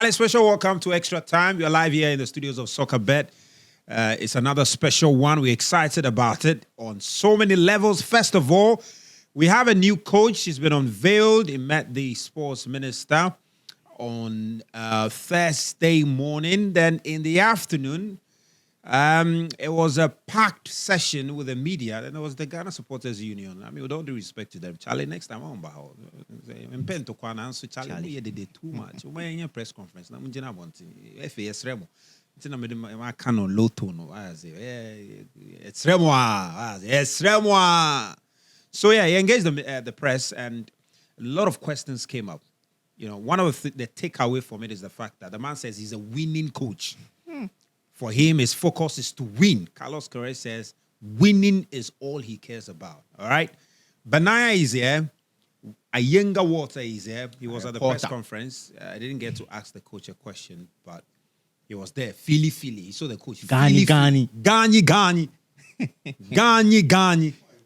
A special welcome to Extra Time. We're live here in the studios of Soccer Bet. It's another special one. We're excited about it on so many levels. First of all, we have a new coach. He's been unveiled. He met the sports minister on Thursday morning. Then in the afternoon, it was a packed session with the media. Then there was the Ghana Supporters Union. I mean, with all due respect to them, Charlie, next time I'm about Charlie, we did too much. We press conference. I'm going to FAS Remo. I cannot low tone. It's Remo. It's Remo. So yeah, he engaged the press, and a lot of questions came up. You know, one of the takeaway from it is the fact that the man says he's a winning coach. For him, his focus is to win. Carlos Quieroz says winning is all he cares about. All right? Benaya is here. Ayenga Water is here. He was at the press conference. I didn't get to ask the coach a question, but he was there. Philly. He saw the coach. Gani.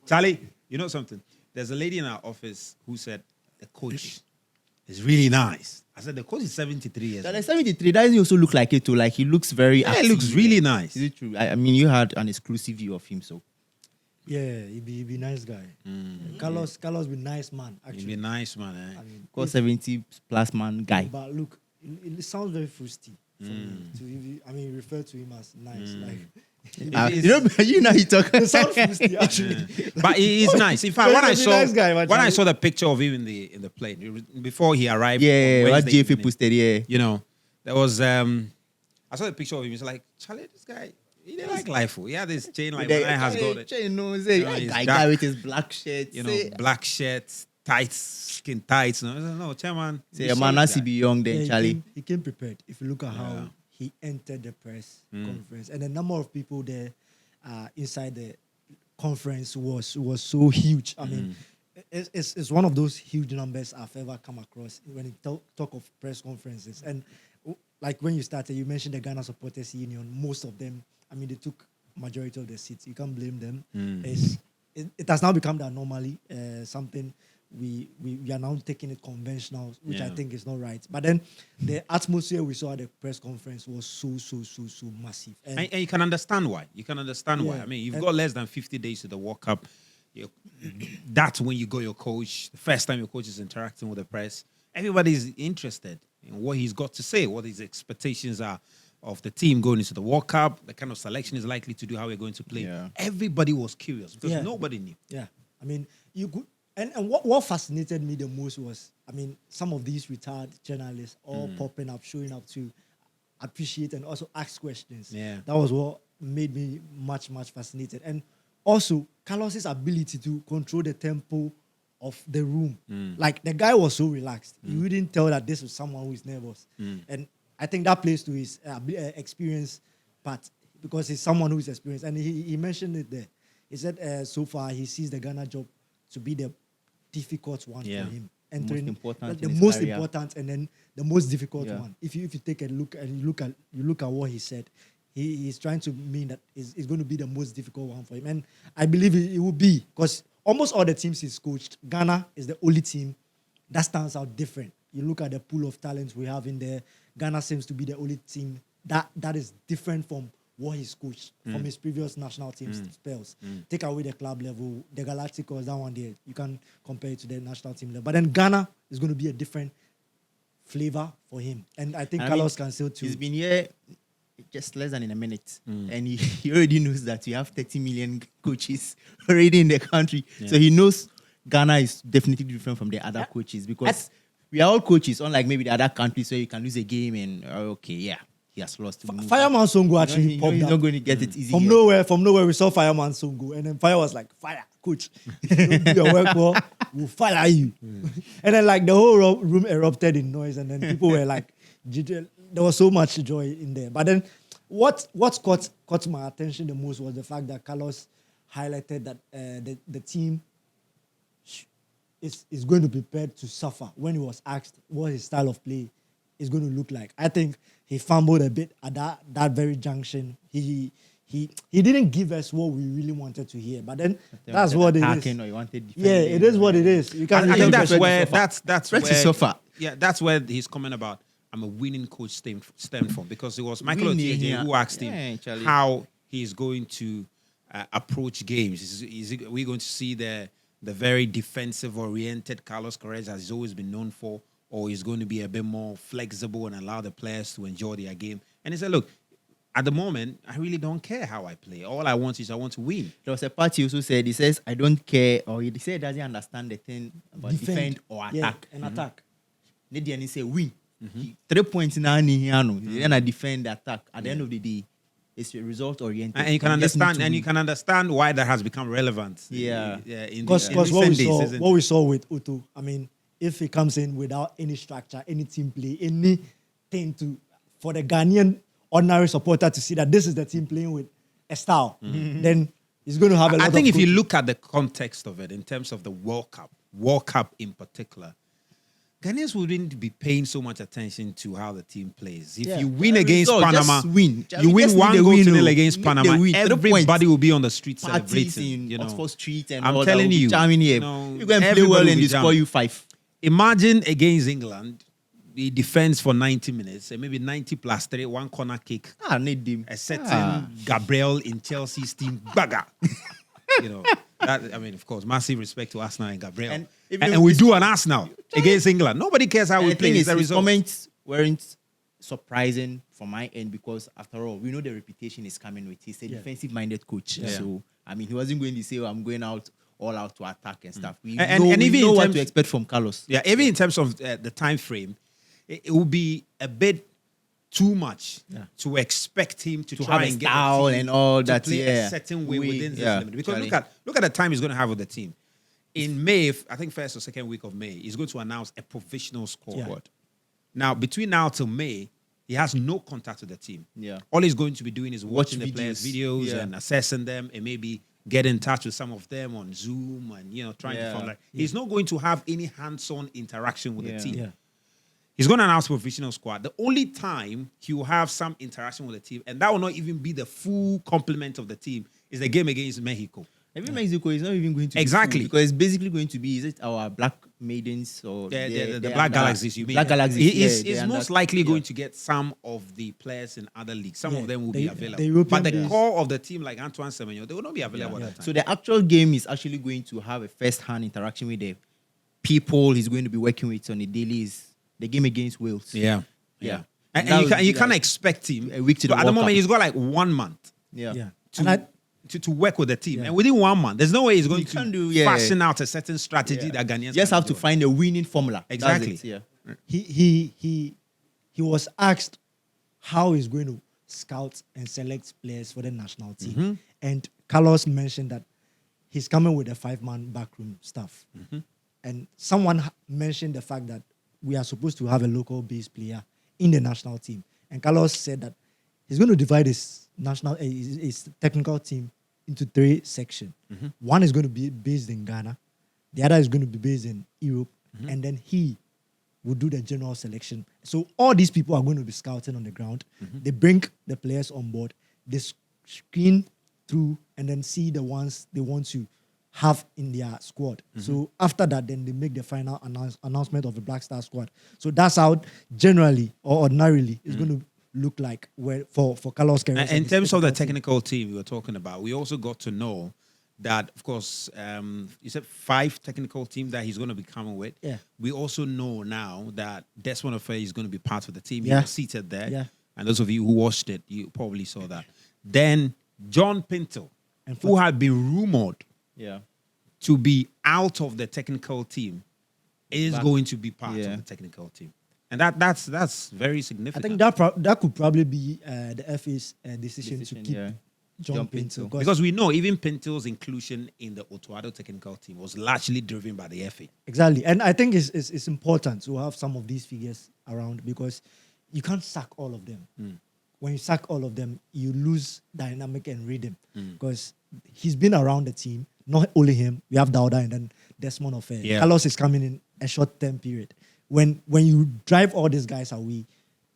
Charlie, you know something? There's a lady in our office who said the coach is really nice. I said, the coach is 73 years old. 73, doesn't he also look like it too? Like, he looks very active. He looks really nice. Is it true? I mean, you had an exclusive view of him, so. Yeah, he be nice guy. Carlos be nice man, actually. He be nice man, eh? I mean, 70-plus man guy. But look, it sounds very frusty for me to refer to him as nice. Like, you know he talk. it sounds frusty, actually. But he's nice. In fact, when I saw the picture of him in the plane before he arrived, what JFA posted, you know, there was I saw the picture of him. He's like, Charlie, this guy, he didn't like life. He had this chain like Benaya has got it. Chain nose, guy with his black shirt, black shirts, tights, skin tights. No, chairman. Say, man, has to be young then, Charlie. He came prepared. If you look at how he entered the press conference, and the number of people there inside the conference was so huge. I mean, it's one of those huge numbers I've ever come across when you talk of press conferences. And like when you started, you mentioned the Ghana Supporters Union. Most of them, I mean, they took majority of the seats. You can't blame them. It has now become the anomaly, something we are now taking it conventional, which I think is not right. But then the atmosphere we saw at the press conference was so massive. And you can understand why. Why. I mean, you've got less than 50 days to the World Cup. That's when you got your coach. The first time your coach is interacting with the press. Everybody's interested in what he's got to say, what his expectations are of the team going into the World Cup, the kind of selection is likely to do, how we're going to play. Yeah. Everybody was curious because nobody knew. Yeah. I mean, you could. And what fascinated me the most was, I mean, some of these retired journalists all popping up, showing up to appreciate and also ask questions. Yeah. That was what made me much fascinated. And also, Carlos's ability to control the tempo of the room. Like, the guy was so relaxed. You wouldn't tell that this was someone who is nervous. And I think that plays to his experience part, because he's someone who is experienced. And he mentioned it there. He said so far he sees the Ghana job to be the difficult one for him. Entering the most important and then the most difficult one. If you take a look and you look at what he said, he's trying to mean that it's going to be the most difficult one for him. And I believe it will be, because almost all the teams he's coached, Ghana is the only team that stands out different. You look at the pool of talents we have in there, Ghana seems to be the only team that is different from what he's coached from his previous national team spells. Take away the club level, the Galacticos, that one there, you can compare it to the national team level. But then Ghana is going to be a different flavor for him. And I think Carlos can still too. He's been here just less than in a minute. And he already knows that we have 30 million coaches already in the country. Yeah. So he knows Ghana is definitely different from the other coaches, because we are all coaches, unlike maybe the other countries where you can lose a game and, he has lost. Fireman Songo actually popped he's up. not going to get it easy. From nowhere, we saw Fireman Songo. And then Fire was like, fire, coach. You don't do your work well, we'll fire you. And then like the whole room erupted in noise. And then people were like, there was so much joy in there. But then what caught my attention the most was the fact that Carlos highlighted that the team is going to be prepared to suffer when he was asked what his style of play is going to look like. I think he fumbled a bit at that very junction. He didn't give us what we really wanted to hear, but then that's what it is. It is what it is. You can't. I think that's where suffer. Yeah, that's where he's coming about I'm a winning coach stemmed from, because it was Michael Winning, Otiaje yeah. who asked him Yeah, Charlie. how he's going to approach games. Are we going to see the very defensive-oriented Carlos Quieroz as he's always been known for, or he's going to be a bit more flexible and allow the players to enjoy their game? And he said, look, at the moment, I really don't care how I play. All I want to win. There was a part he also said, he says, I don't care, or he said he doesn't understand the thing about defend or attack. Yeah, an attack. And he say win. 3 points in then I defend the attack. At the end of the day, it's result oriented. And you can understand why that has become relevant. Yeah. Because what we saw with Utu, I mean, if he comes in without any structure, any team play, anything for the Ghanaian ordinary supporter to see that this is the team playing with a style, then he's going to have a lot of... I think if you look at the context of it, in terms of the World Cup in particular, Ghanaians wouldn't be paying so much attention to how the team plays. If you win against Panama, you win 1-0 against Panama, everybody will be on the street celebrating. In Oxford Street and I'm all telling that. you, You go and play well and they score you 5. Imagine against England, the defense for 90 minutes, and maybe 90 plus 3, one corner kick. Need him. A certain Gabriel in Chelsea's team, bagger. That, I mean, of course, massive respect to Arsenal and Gabriel. And we do an Arsenal against England. Nobody cares how we play. His comments weren't surprising from my end, because after all, we know the reputation is coming with. He's a defensive-minded coach. Yeah. So, I mean, he wasn't going to say, I'm going all out to attack and stuff. We know what to expect from Carlos. Yeah, even in terms of the time frame, it will be a bit too much to expect him to try have and a get style the team and all to that. play a certain way within this limit. Because look at the time he's going to have with the team. In May, I think first or second week of May, he's going to announce a provisional squad. Yeah. Now, between now till May, he has no contact with the team. Yeah. All he's going to be doing is watching the videos. players' videos and assessing them, and maybe get in touch with some of them on Zoom and trying to find he's not going to have any hands-on interaction with the team. Yeah. He's going to announce provisional squad. The only time he will have some interaction with the team, and that will not even be the full complement of the team, is the game against Mexico. Even Mexico is not even going to Exactly. be full, because it's basically going to be, is it our Black Maidens or the Black Galaxies, you mean? Black Galaxies. He's most likely going to get some of the players in other leagues. Some of them will be available. But the core of the team, like Antoine Semenyo, they will not be available at that time. So the actual game is actually going to have a first-hand interaction with the people he's going to be working with on a daily. The game against Wales. Yeah. And you can't expect him. A week to the at the World moment, Cup. he's got like 1 month. To work with the team. And within 1 month, there's no way he's going to fashion out a certain strategy that Ghanaians just have to find a winning formula. Exactly. He was asked how he's going to scout and select players for the national team. And Carlos mentioned that he's coming with a 5-man backroom staff. And someone mentioned the fact that we are supposed to have a local-based player in the national team. And Carlos said that he's going to divide his technical team into 3 sections. One is going to be based in Ghana. The other is going to be based in Europe. And then he will do the general selection. So all these people are going to be scouting on the ground. They bring the players on board. They screen through and then see the ones they want to have in their squad. So after that, then they make the final announcement of the Black Star squad. So that's how generally or ordinarily it's going to look like for Carlos Quieroz. In terms of the technical team we were talking about, we also got to know that, of course, you said 5 technical team that he's going to be coming with. Yeah. We also know now that Desmond Ofei is going to be part of the team. He Yeah. was seated there. Yeah. And those of you who watched it, you probably saw that. Then John Pinto, And who had been rumored Yeah. to be out of the technical team, is going to be part Yeah. of the technical team. And that's very significant. I think that could probably be the FA's decision to keep John Pinto. Because we know even Pinto's inclusion in the Otuado technical team was largely driven by the FA. Exactly. And I think it's important to have some of these figures around, because you can't sack all of them. When you sack all of them, you lose dynamic and rhythm, because he's been around the team. Not only him, we have Dauda and then Desmond Ofei. Yeah. Carlos is coming in a short-term period. When you drive all these guys away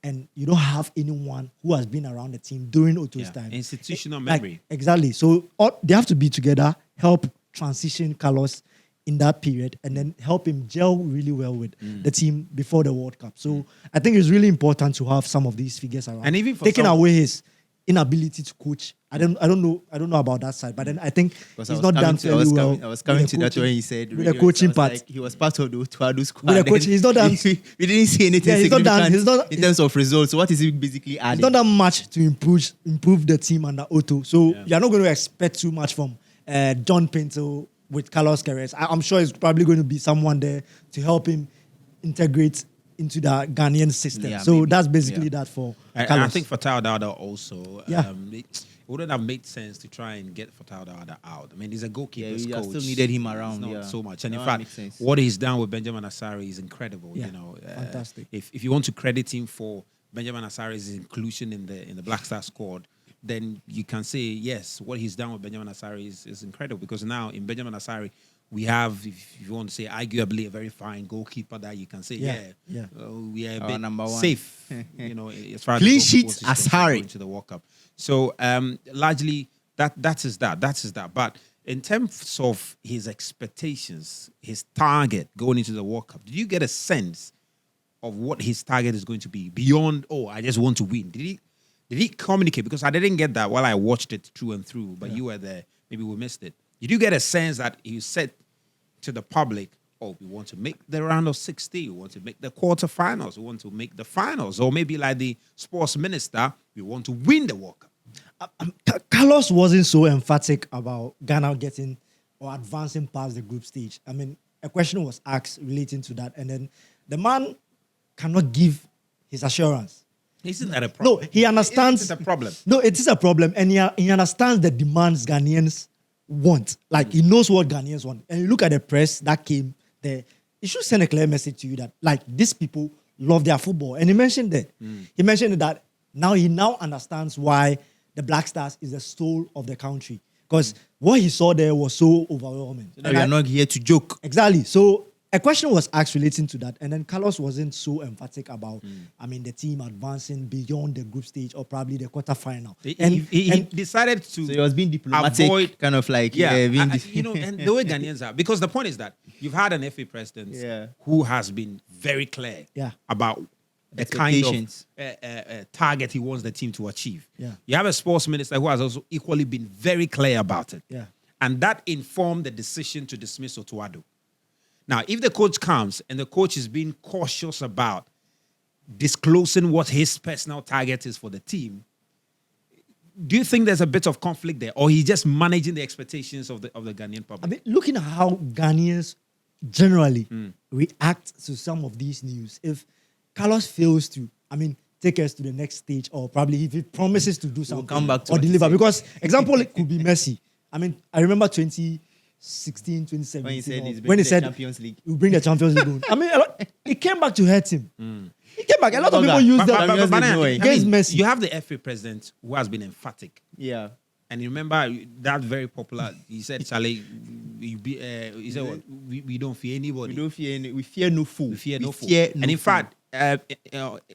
and you don't have anyone who has been around the team during Oto's time. Institutional memory. Exactly. So they have to be together, help transition Carlos in that period and then help him gel really well with the team before the World Cup. So I think it's really important to have some of these figures around. And even for taking some- away his inability to coach. I don't know about that side, but then I think Because he's not done fairly well. I was coming with the to that coaching- when he said with the coaching part. Like he was part of the Otuado squad. With the coaching, he's not done. We didn't see anything Yeah, he's not done. significant He's not- in terms of results. So what is he basically It's adding? not that much to improve the team under Otto. So you're not going to expect too much from John Pinto with Carlos Quieroz. I'm sure it's probably going to be someone there to help him integrate into the Ghanaian system. Yeah, so maybe. that's basically Yeah. that for And Carlos. I think for Tao Dada also, Yeah. it wouldn't have made sense to try and get Tao Dada out. I mean, he's a goalkeeper's you coach. still needed him around, It's not yeah. so much. And in That fact, makes sense. what he's done with Benjamin Asari is incredible. Yeah, You know, fantastic. If you want to credit him for Benjamin Asari's inclusion in the Black Star squad, then you can say yes. What he's done with Benjamin Asari is incredible because now in Benjamin Asari. We have, if you want to say, arguably a very fine goalkeeper that you can say, we are a Our bit number one. safe, you know, as far as Clean the goalkeeper sheets, is concerned Asari. going to the World Cup. So largely that is that. But in terms of his expectations, his target going into the World Cup, did you get a sense of what his target is going to be beyond? Oh, I just want to win. Did he communicate? Because I didn't get that while I watched it through and through. But you were there. Maybe we missed it. Did you get a sense that he said to the public, oh, we want to make the round of 60, we want to make the quarterfinals, we want to make the finals, or maybe like the sports minister, we want to win the World Cup? Carlos wasn't so emphatic about Ghana getting or advancing past the group stage. I mean, a question was asked relating to that, and then the man cannot give his assurance. Isn't that a problem? No, he understands. It's a problem. No, it is a problem, and he understands the demands Ghanaians want. Like, he knows what Ghanaians want. And you look at the press that came there, it should send a clear message to you that, like, these people love their football. And he mentioned that. He mentioned that he now understands why the Black Stars is the soul of the country. Because what he saw there was so overwhelming. So we are not here to joke. Exactly. So a question was asked relating to that, and then Carlos wasn't so emphatic about, the team advancing beyond the group stage or probably the quarterfinal. He decided to So he was being diplomatic, avoid, kind of like being and the way Ghanaians are, because the point is that you've had an FA president who has been very clear about the kind of target he wants the team to achieve. Yeah. You have a sports minister who has also equally been very clear about it. Yeah. And that informed the decision to dismiss Otuado. Now, if the coach comes and the coach is being cautious about disclosing what his personal target is for the team, do you think there's a bit of conflict there, or he's just managing the expectations of the Ghanaian public? I mean, looking at how Ghanaians generally react to some of these news, if Carlos fails to, take us to the next stage, or probably if he promises to do something come back to or what he deliver, said. because example it could be Messi. I remember 2016, 2017, When he said he's when he bringing the said Champions League. we'll bring the Champions League. It came back to hurt him. He came back. A lot of people But- use but- that but- against Messi. You have the FA president who has been emphatic. Yeah. And you remember that very popular. He said, "Charlie, he said, what? We don't fear anybody. We fear no fool. We fear no fool." fear And no in fool. fact, in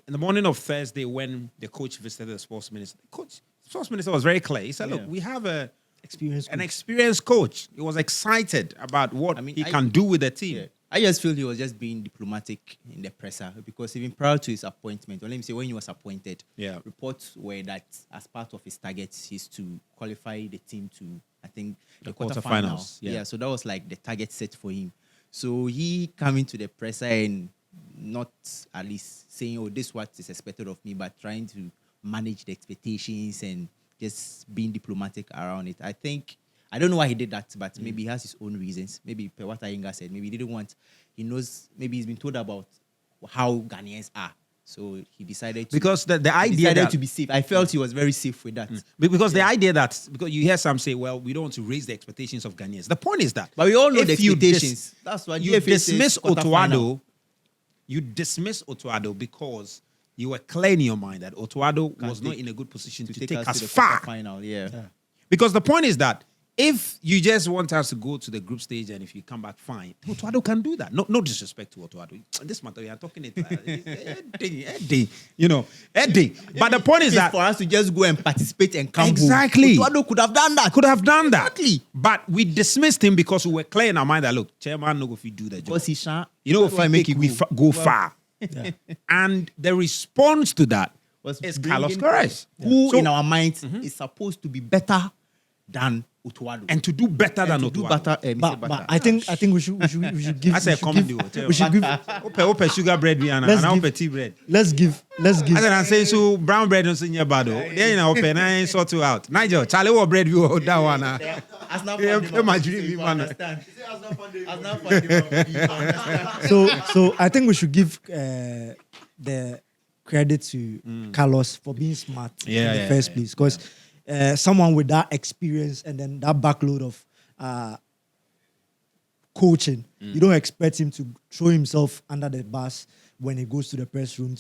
the morning of Thursday, when the coach visited the sports minister, the sports minister was very clear. He said, "Look, Yeah. we have an Experience. experienced coach. He was excited about what he can do with the team." Yeah. I just feel he was just being diplomatic in the presser, because even prior to his appointment, or let me say when he was appointed, reports were that as part of his targets is to qualify the team to, I think, the quarterfinals. quarterfinals, yeah. So that was like the target set for him. So he coming to the presser and not at least saying, oh, this is what is expected of me, but trying to manage the expectations and just being diplomatic around it. I don't know why he did that, but maybe he has his own reasons. Maybe per what Ayinga said, maybe he didn't want, he knows, maybe he's been told about how Ghanaians are. So he decided to, Because the idea that to be safe. I felt he was very safe with that. because the idea that, because you hear some say, well, we don't want to raise the expectations of Ghanaians. The point is that, But we all know if the you expectations. That's why you GFA says dismiss quarterfinal. Otuado. You dismiss Otuado because you were clear in your mind that Otuado was not in a good position to take us to the far. quarterfinal. Yeah. Because the point is that if you just want us to go to the group stage and if you come back, fine. Otuado can do that. No disrespect to Otuado. This matter, we are talking it. Eddie. But the point is that for us to just go and participate and come exactly. home. Otuado could have done that. Exactly. But we dismissed him because we were clear in our mind that, look, chairman, no go if you do the job. Because he shan't. If we make it go far. Yeah. And the response to that is Carlos Quieroz. Who in our minds is supposed to be better than Otuado. And to do better than Otuado. But I think we should give. That's a common deal. We should give. Open sugar bread and open tea bread. Let's give. As I say, so brown bread don't sing your bad. Then open and sort you out. Nigel, Charlie, what bread you hold that one? As not So I think we should give the credit to Carlos for being smart in the first place, because someone with that experience and then that backload of coaching, you don't expect him to throw himself under the bus when he goes to the press room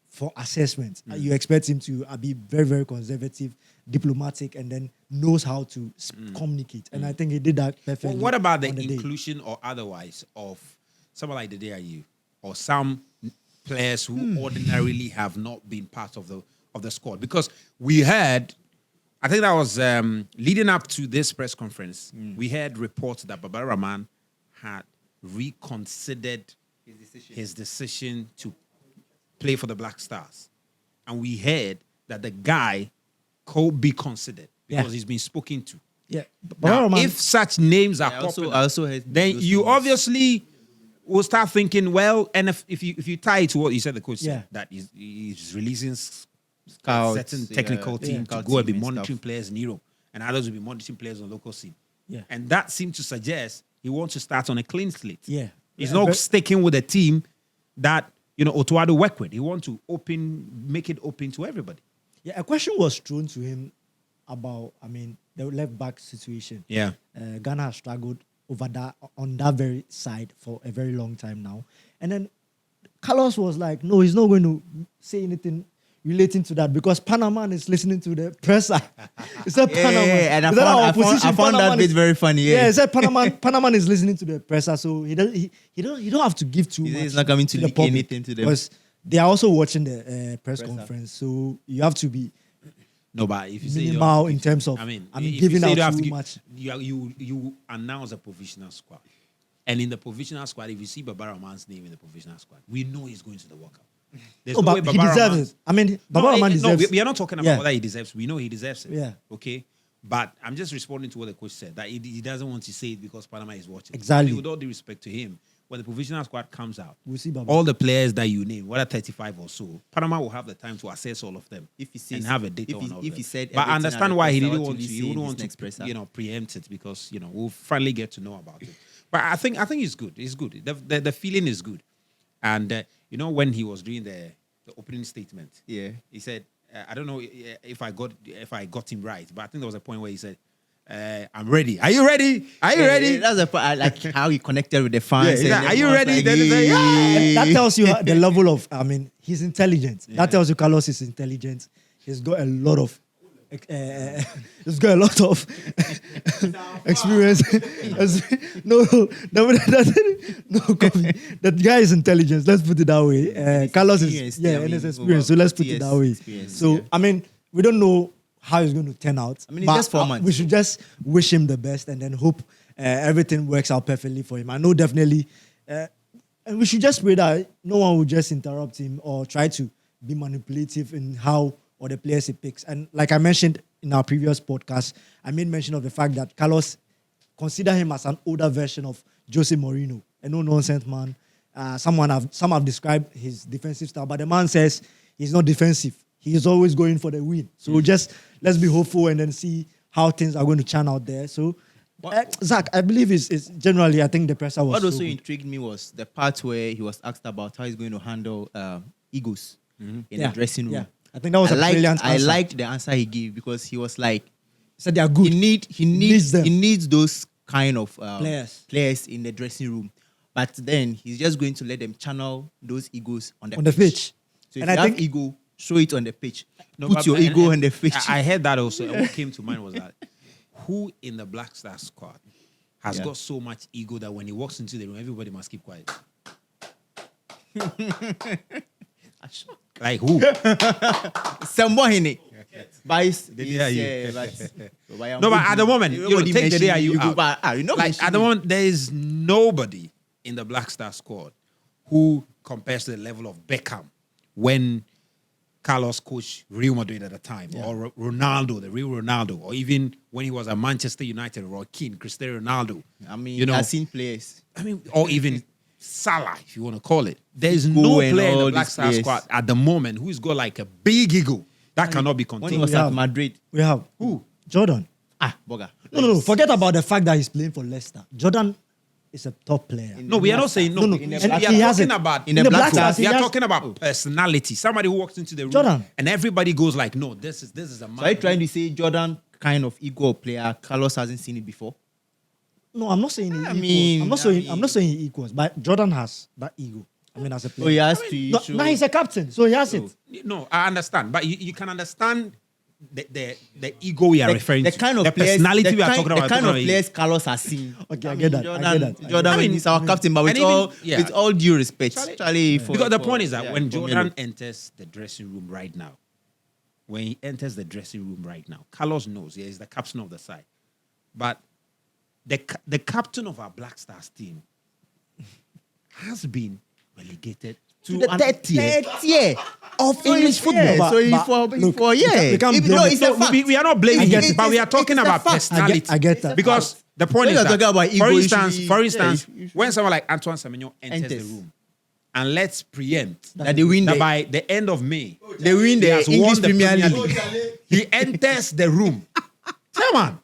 for assessment. You expect him to be very, very conservative, diplomatic, and then knows how to communicate. And I think he did that perfectly. Well, what about the inclusion or otherwise of someone like the DIU or some players who ordinarily have not been part of the squad? Because we heard, I think that was leading up to this press conference, we heard reports that Babara Rahman had reconsidered his decision to play for the Black Stars. And we heard that the guy could be considered because he's been spoken to. Yeah. Now, if such names are popular, then you obviously will start thinking, well, and if you tie it to what you said, the coach said, that he's releasing scouts, certain technical team to go and be monitoring players in Europe, and others will be monitoring players on local scene. Yeah. And that seemed to suggest he wants to start on a clean slate. Yeah. He's not sticking with a team that Otuado work with. He wants to make it open to everybody. Yeah, a question was thrown to him about, the left back situation. Yeah. Ghana has struggled on that very side for a very long time now. And then Carlos was like, no, he's not going to say anything relating to that because Panama is listening to the presser. He said Panama. And I found that bit very funny. Yeah, he said Panama is listening to the presser, so he don't have to give too much. He's not coming to leak anything to them. Because they are also watching the press conference, so you have to be but if you say minimal in terms of giving out too much. You announce a provisional squad. And in the provisional squad, if you see Babara Rahman's name in the provisional squad, we know he's going to the World Cup. There's no way he deserves it. Babara Rahman deserves it. We are not talking about whether he deserves it. We know he deserves it. Yeah. Okay? But I'm just responding to what the coach said, that he doesn't want to say it because Panama is watching. Exactly. With all due respect to him, when the provisional squad comes out, we'll see all the players that you name, whether 35 or so, Panama will have the time to assess all of them and have a data on all of them. He said, but I understand why he didn't want to. He wouldn't want to, preempt it because we'll finally get to know about it. But I think it's good. It's good. The feeling is good. And when he was doing the opening statement, he said, I don't know if I got him right, but I think there was a point where he said, I'm ready. Are you ready? Are you ready? That's the part, like how he connected with the fans. Are you ready? Like, that tells you the level of, his intelligence. That tells you Carlos is intelligent. He's got a lot of experience. No, that guy is intelligent. Let's put it that way. Carlos is and his experience. So let's put it that way. So we don't know how it's going to turn out. It's just 4 months. We should just wish him the best and then hope everything works out perfectly for him. I know definitely, and we should just pray that no one will just interrupt him or try to be manipulative in how or the players he picks. And like I mentioned in our previous podcast, I made mention of the fact that Carlos consider him as an older version of Jose Mourinho, a no-nonsense man. Some have described his defensive style, but the man says he's not defensive. He is always going for the win. So just let's be hopeful and then see how things are going to turn out there. So, Zach, I believe is generally, I think the presser was. What also intrigued me was the part where he was asked about how he's going to handle egos in the dressing room. Yeah. I think that was a brilliant answer. I liked the answer he gave because he was like, he said they are good. He needs those kind of players in the dressing room. But then he's just going to let them channel those egos on the pitch. So if you have ego, show it on the pitch. Put your ego on the pitch. I heard that also. And what came to mind was that who in the Black Star squad has got so much ego that when he walks into the room, everybody must keep quiet? Like who? Somebody. But No, but at the moment, take the day you out. Like At the moment, there is nobody in the Black Star squad who compares to the level of Beckham when Carlos coached Real Madrid at the time, or Ronaldo, the real Ronaldo, or even when he was at Manchester United, Roy Keane, Cristiano Ronaldo. I mean, I've seen players. I mean, or even Salah, if you want to call it. There is no player in the Black Star squad at the moment who's got like a big ego that cannot be When he contained. was at Madrid. We have Who? Jordan. Boga. No. Forget about the fact that he's playing for Leicester. Jordan is a top player. No, we are not saying no. No. We And are he has talking it. about In the Black Stars, we he are has- talking about personality. Somebody who walks into the room Jordan. and everybody goes like, "No, this is a man." So are you trying to say Jordan kind of ego player, Carlos hasn't seen it before? No, I'm not saying he equals. mean, I'm not saying he equals, but Jordan has that ego. I mean, as a player. Oh, he has to No, show. now he's a captain, so he has it. No, I understand, but you can understand the ego we are referring the to, kind of the players, personality we are talking about. The kind of talking about. players Carlos has seen. Okay, I get that. Jordan, I get that. Jordan I mean, is our captain, but and even- with all due respect, Charlie. Because the point is that when Jordan enters the dressing room right now, when he enters the dressing room right now, Carlos knows he is the captain of the side. But the captain of our Black Stars team has been relegated to the third tier of English football. yeah, So look, we can't blame no, it. it's a No, fact. We are not blaming It's- him, but we are it's- talking it's a about fact. personality. I get that. Because the point When is you're talking about that, ego, you should for be- instance, you should- when someone like Antoine Semenyo enters the Enters. room, and let's preempt That they win that the- by the end of May, They win he the has English won the Premier League. he enters the room. Come on.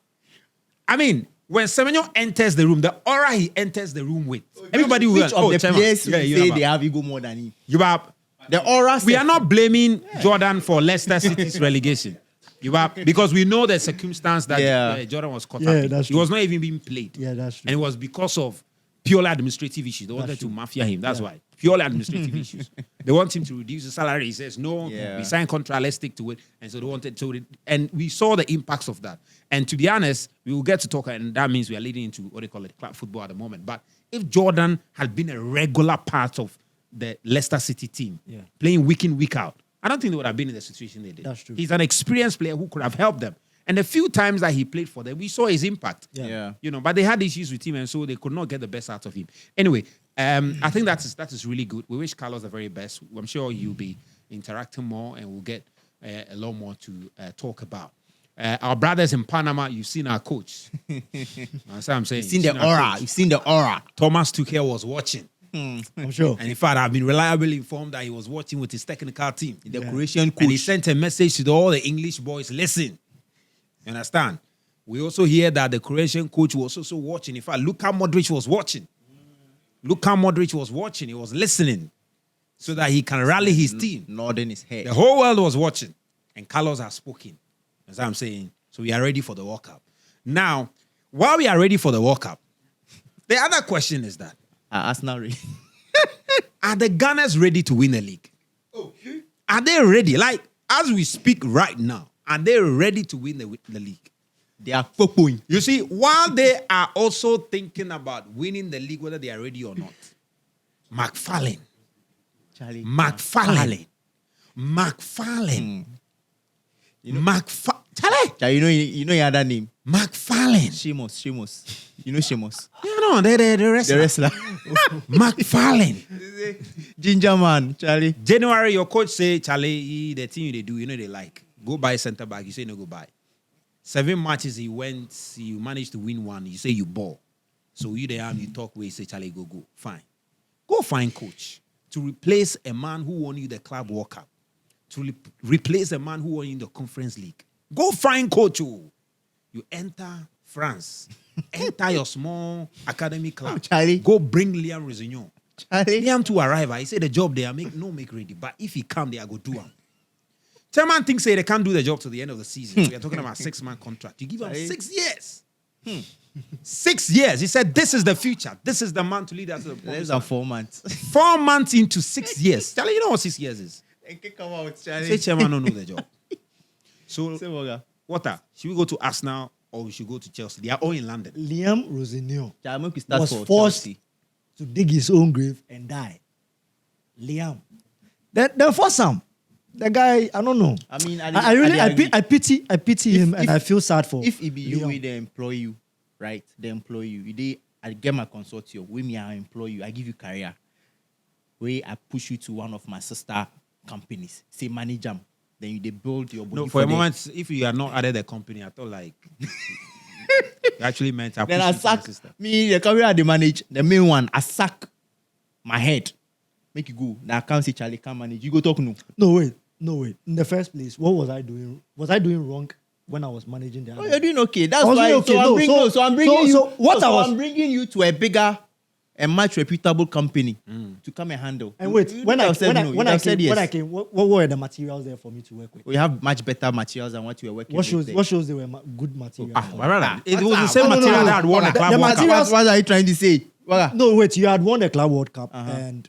I mean, when Semenyo enters the room, the aura he enters the room with, everybody will Which of the Chairman, players will you say know they about- have ego more than him? you are. The aura. We are not blaming Jordan for Leicester City's relegation. You are, because we know the circumstance that Jordan was caught Yeah, up in. that's He true. was not even being played. Yeah, that's true. And it was because of purely administrative issues. They wanted to mafia him. That's why. Purely administrative issues. They want him to reduce the salary. He says, no, we signed contract, let's stick to it. And so they wanted to. And we saw the impacts of that. And to be honest, we will get to talk, and that means we are leading into what they call it, club football at the moment. But if Jordan had been a regular part of the Leicester City team, playing week in, week out, I don't think they would have been in the situation they did. That's true. He's an experienced player who could have helped them. And the few times that he played for them, we saw his impact. Yeah. You know, but they had issues with him, and so they could not get the best out of him. Anyway, I think that is really good. We wish Carlos the very best. I'm sure you'll be interacting more, and we'll get a lot more to talk about. Our brothers in Panama, you've seen our coach. That's what I'm saying. You've seen the aura. You've seen the aura. Thomas Tuchel was watching. I'm sure. And in fact, I've been reliably informed that he was watching with his technical team. The Croatian And he coach. sent a message to all the English boys, listen. You understand? We also hear that the Croatian coach was also watching. In fact, Luka Modric was watching. Luka Modric was watching. He was listening so that he can rally his team. Nodding his head. The whole world was watching. And Carlos has spoken. That's what I'm saying. So we are ready for the World Cup. Now, while we are ready for the World Cup, the other question is that, Arsenal ready. are the Gunners ready to win the league? Are they ready? Like, as we speak right now, are they ready to win the league? They are popoing. You see, while they are also thinking about winning the league, whether they are ready or not, McFarlane. Charlie. Charlie, You know your other name. McFarlane. Shemos. You know Shemos. You know, the wrestler. The wrestler. McFarlane. Ginger man, Charlie. January, your coach say, Charlie, the thing they do, you know they like. Go buy center back. You say no, go buy. 7 matches he went, you managed to win one. You say you ball. So you there, you talk where you say, Charlie, go. Fine. Go find coach to replace a man who won you the club World Cup. To replace a man who won you the Conference League. Go find coach. Oh. You enter France. Enter your small academy club. Charlie. Go bring Liam Resignon. Charlie. Liam to arrive. I say the job they are make ready. But if he come, they are go do him. Chairman thinks say they can't do the job to the end of the season. We are talking about 6-month contract. You give him 6 years. 6 years. He said, this is the future. This is the man to lead us to the Less promised than land. 4 months. 4 months into 6 years. Charlie, you know what 6 years is? Come out, Say chairman don't know the job. So, Say, Boga. should we go to Arsenal or we should go to Chelsea? They are all in London. Liam Rosenio was for forced Chelsea. to dig his own grave and die. Liam. Then for some, the guy, I don't know. I mean, I pity him, and I feel sad for. If it be you, Liam. they employ you, right? They employ you. I get my consortium. With me, I employ you. I give you career. Where I push you to one of my sister companies. Say manage them. Then they build your body. No, for a moment, if you are not added the company, I thought like you actually meant I Then I push you to my sack sister. me, the career I manage, the main one, I sack my head. Make you go. Now I can't say Charlie can't manage. You go talk no. No wait. In the first place, what was I doing? Was I doing wrong when I was managing the? Oh, you're doing okay. That's I was why. doing okay. So I'm bringing you. I'm bringing you to a bigger and much reputable company to come and handle. And wait, You when would I have said no. You would have said yes. came, what were the materials there for me to work with? We have much better materials than what you were working What with. shows they were good materials? My brother, it was the What's same up? material No. that had won a The club World Cup. materials- What are you trying to say? No, wait, you had won the Club World Cup and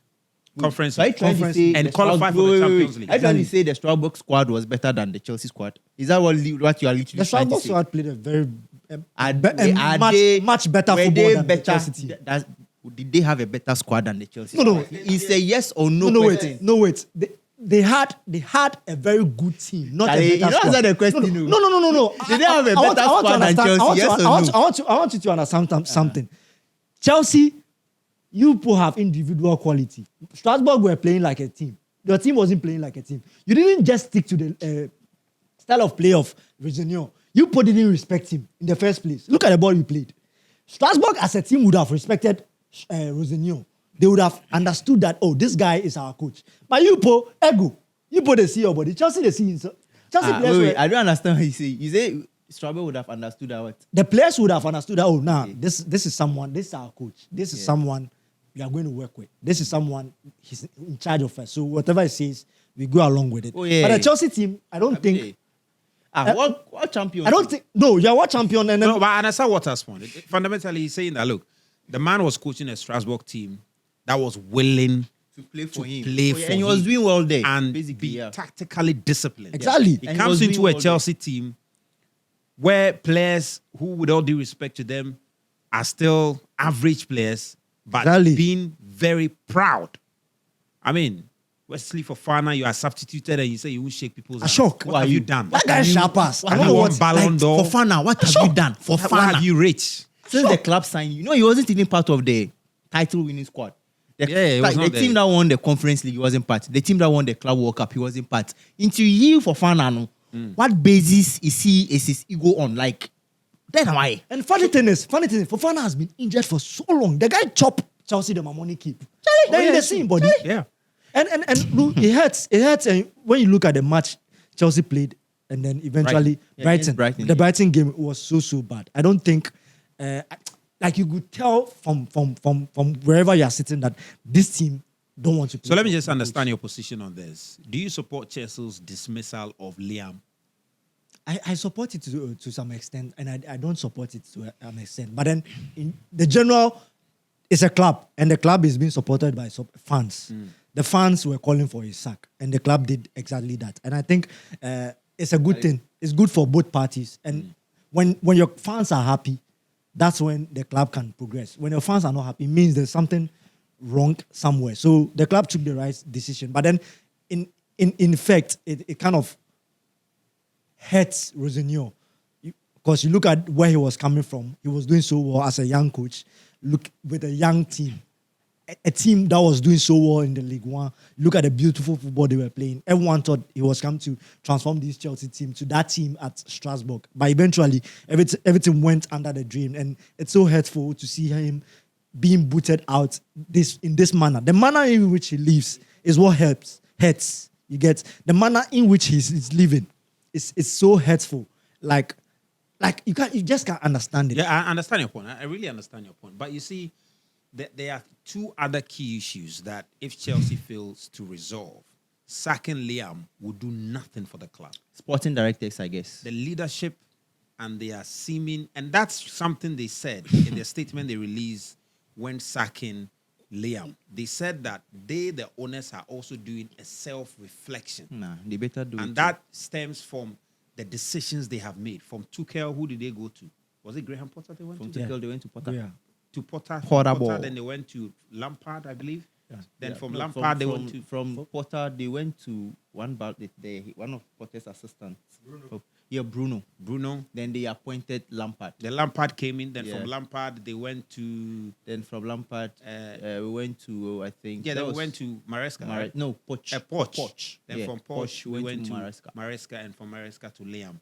Conference. So are you trying to Conference say and the qualify Strasbourg- for the wait, Champions League. Are you trying to say the Strasbourg squad was better than the Chelsea squad? Is that what you are literally the trying to Strasbourg say? squad played a very much Were better they football than the better? Chelsea team. Did they have a better squad than the Chelsea? No. squad? It's a yes or no, No, question. wait. They had a very good team, not Charlie, a you better don't squad. answer the question, No. Did they have a better squad than Chelsea? Yes or no? I want you to understand something. Chelsea, you people have individual quality. Strasbourg were playing like a team. Your team wasn't playing like a team. You didn't just stick to the style of play of Virginio. You people didn't respect him in the first place. Look at the ball you played. Strasbourg as a team would have respected Rosenio. They would have understood that, oh, this guy is our coach. But you po, ego. You po, they see your body. Chelsea, they see himself. Chelsea players Wait, were- I don't understand what you say. You say Strasbourg would have understood that what? the players would have understood that, oh, now, this is someone, this is our coach. This is someone we are going to work with. This is someone he's in charge of us. So whatever he says, we go along with it. Oh, yeah. But the Chelsea team, I don't think... What champion? I don't think... No, you're what champion and then... No, but I understand Waters' point. Fundamentally, he's saying that, look, the man was coaching a Strasbourg team that was willing to play for him. play for and he was him doing well there. and basically, be yeah. tactically disciplined. Exactly. He And he comes was into doing a well Chelsea team where players who, with all due respect to them, are still average players, but Exactly. being very proud. I mean, Wesley Fofana, you are substituted and you say you won't shake people's hands. shock. What have you done? That guy sharp ass. I Have don't you know won what... Ballon d'Or? Fofana, what have you done? What have you reached? Since the club signed you, he wasn't even part of the title winning squad. He was The not team there. that won the Conference League, he wasn't part. The team that won the Club World Cup, he wasn't part. Into you for Fofana, what basis is his ego on? Like, then why? And funny thing is, Fofana has been injured for so long. The guy chopped Chelsea the money keep. They're in the same body. Yeah. And look, it hurts. And when you look at the match Chelsea played, and then eventually Brighton. Brighton, Yeah, the Brighton game was so bad. I don't think, like you could tell from wherever you are sitting that this team don't want to play. So let me just understand your position on this. Do you support Chelsea's dismissal of Liam? I support it to some extent, and I don't support it to an extent. But then in the general, it's a club, and the club is being supported by fans. The fans were calling for his sack, and the club did exactly that. And I think it's a good thing. It's good for both parties. And when your fans are happy, that's when the club can progress. When your fans are not happy, it means there's something wrong somewhere. So the club took the right decision. But then, in fact, it kind of hurts Rosenio. Because you look at where he was coming from. He was doing so well as a young coach. Look, with a young team. A team that was doing so well in the League One. Look at the beautiful football they were playing. Everyone thought he was come to transform this Chelsea team to that team at Strasbourg. But eventually, everything went under the drain. And it's so hurtful to see him being booted out in this manner. The manner in which he lives is what hurts. You get the manner in which he's living. It's so hurtful. Like you just can't understand it. Yeah, I understand your point. I really understand your point. But you see, there are two other key issues that if Chelsea fails to resolve, sacking Liam would do nothing for the club. Sporting directors, I guess. The leadership and their seeming, and that's something they said in their statement they released when sacking Liam. They said that the owners, are also doing a self-reflection. Nah, they better do it. And that stems from the decisions they have made. From Tuchel, who did they go to? Was it Graham Potter they went From to? Tuchel, they went to Potter. Yeah. To Potter, Potter from ball. then they went to Lampard, I believe. Then Yeah, from no, Lampard, they went to... from Potter. They went to one of Potter's assistants. Bruno. Bruno. Then they appointed Lampard. The Lampard came in. Then Yeah. from Lampard, they went to... Then from Lampard, we went to I think. Yeah, that then we was went to Maresca. right? No, Poch. Poch. Then Yeah, from Poch, we went to Maresca. Maresca, and from Maresca to Liam.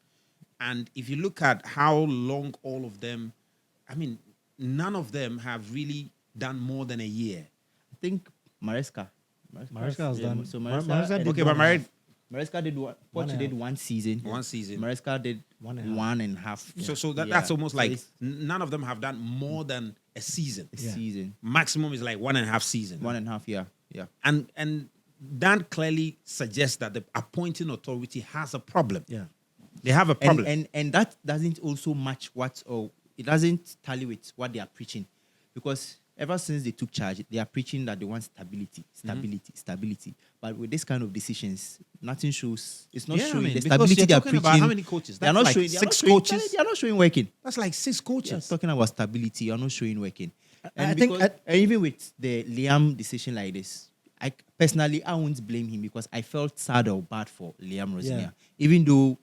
And if you look at how long all of them, I mean, none of them have really done more than a year. I think Maresca. Maresca has done. So Maresca did Okay, one but Maresca Maresca did one. Poch did one season. one season. Maresca did One and a half. one and a half. So Yeah. that's almost So like it's none of them have done more than a season. a Yeah. season. Maximum is like 1.5 season. 1.5 year. Yeah. And that clearly suggests that the appointing authority has a problem. Yeah. They have a problem. And that doesn't also match it doesn't tally with what they are preaching, because ever since they took charge, they are preaching that they want stability. But with this kind of decisions, nothing shows. It's not Yeah, I showing mean, the because stability you're they are talking about preaching. how many coaches? They are That's not like showing. six coaches. They are not showing working. That's like 6 You're coaches. talking about stability. You're not showing working. I And think- even with the Liam decision like this, I personally won't blame him, because I felt sad or bad for Liam Rosenior. Yeah. Even though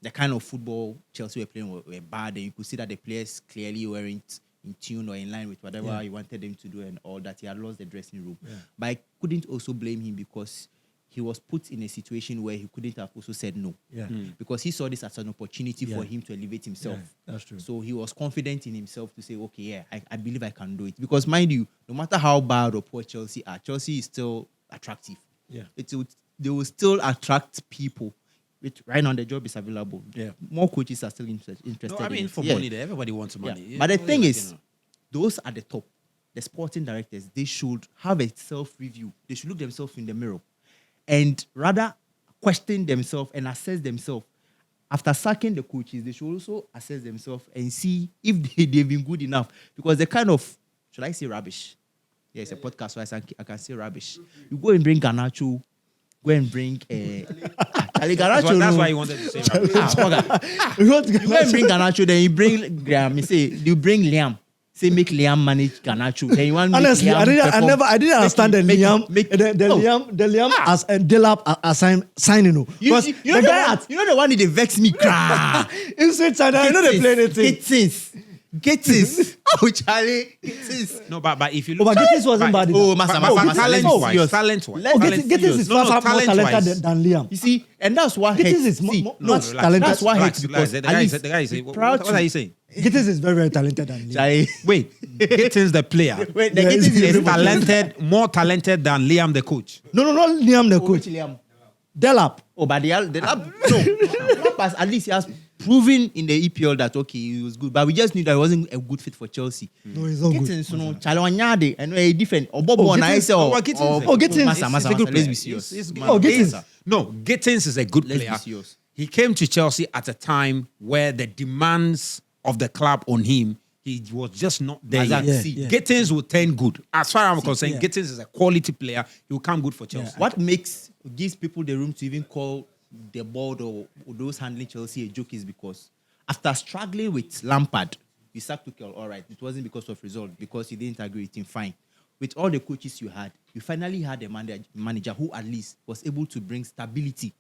the kind of football Chelsea were playing were bad, and you could see that the players clearly weren't in tune or in line with whatever he wanted them to do and all that. He had lost the dressing room. Yeah. But I couldn't also blame him, because he was put in a situation where he couldn't have also said no. Yeah. Because he saw this as an opportunity Yeah. for him to elevate himself. Yeah, that's true. So he was confident in himself to say, okay, yeah, I believe I can do it. Because mind you, no matter how bad or poor Chelsea are, Chelsea is still attractive. Yeah. They will still attract people. Which right now the job is available. Yeah. More coaches are still interested No, I in mean, it. for Yeah. money, there, everybody wants Yeah. money. But the thing Like, is, those at the top, the sporting directors, they should have a self-review. They should look themselves in the mirror and rather question themselves and assess themselves. After sacking the coaches, they should also assess themselves and see if they've been good enough. Because the kind of, should I say rubbish? Yeah, it's a podcast, so I can say rubbish. You go and bring Garnacho, go and bring Charlie Garnacho. that's why you wanted to say that. You go and bring Garnacho, then you bring Graham. You bring Liam. Say make Liam manage Garnacho. Then you want make Honestly, Liam I didn't perform. understand the Liam, the Liam as Delap signing. No, You know the one that vex me. inside China, I know they play anything. Gittins. Oh, Charlie. Gittins. No, but if you Oh, look but Gittins wasn't bad. Oh, But Massa. talent-wise, Gittins is far more talented than Liam. You see, and that's what Gittins hurts. is See, much talented. That's what relax, hurts, relax. because The at guy least is saying, proud what are you saying? Gittins is very, very talented than Liam. Charlie. Wait, Gittins the player Wait, the Yeah, Gittins it's is talented, more talented than Liam the coach. No, not Liam the Which coach. Liam? Delap. Oh, but Lampard, at least he has proven in the EPL that okay, he was good. But we just knew that he wasn't a good fit for Chelsea. No, he's not good. Gittins, you know, Charlie Wanyade, and a different. Or Bobo and I Gittins- say, Gittins- Massa, He's a good let's player. be serious. He's good. Oh, Gittins. No, Gittins is a good Let's be player. serious. He came to Chelsea at a time where the demands of the club on him, he was just not there Exactly. yet. Yeah. Gittins will turn good. As far as I'm concerned, yeah. Gittins is a quality player. He will come good for Chelsea. What gives people the room to even call the board or those handling Chelsea a joke is because after struggling with Lampard, you sacked Tuchel, all right. It wasn't because of result, because you didn't agree with him, fine. With all the coaches you had, you finally had a manager who at least was able to bring stability.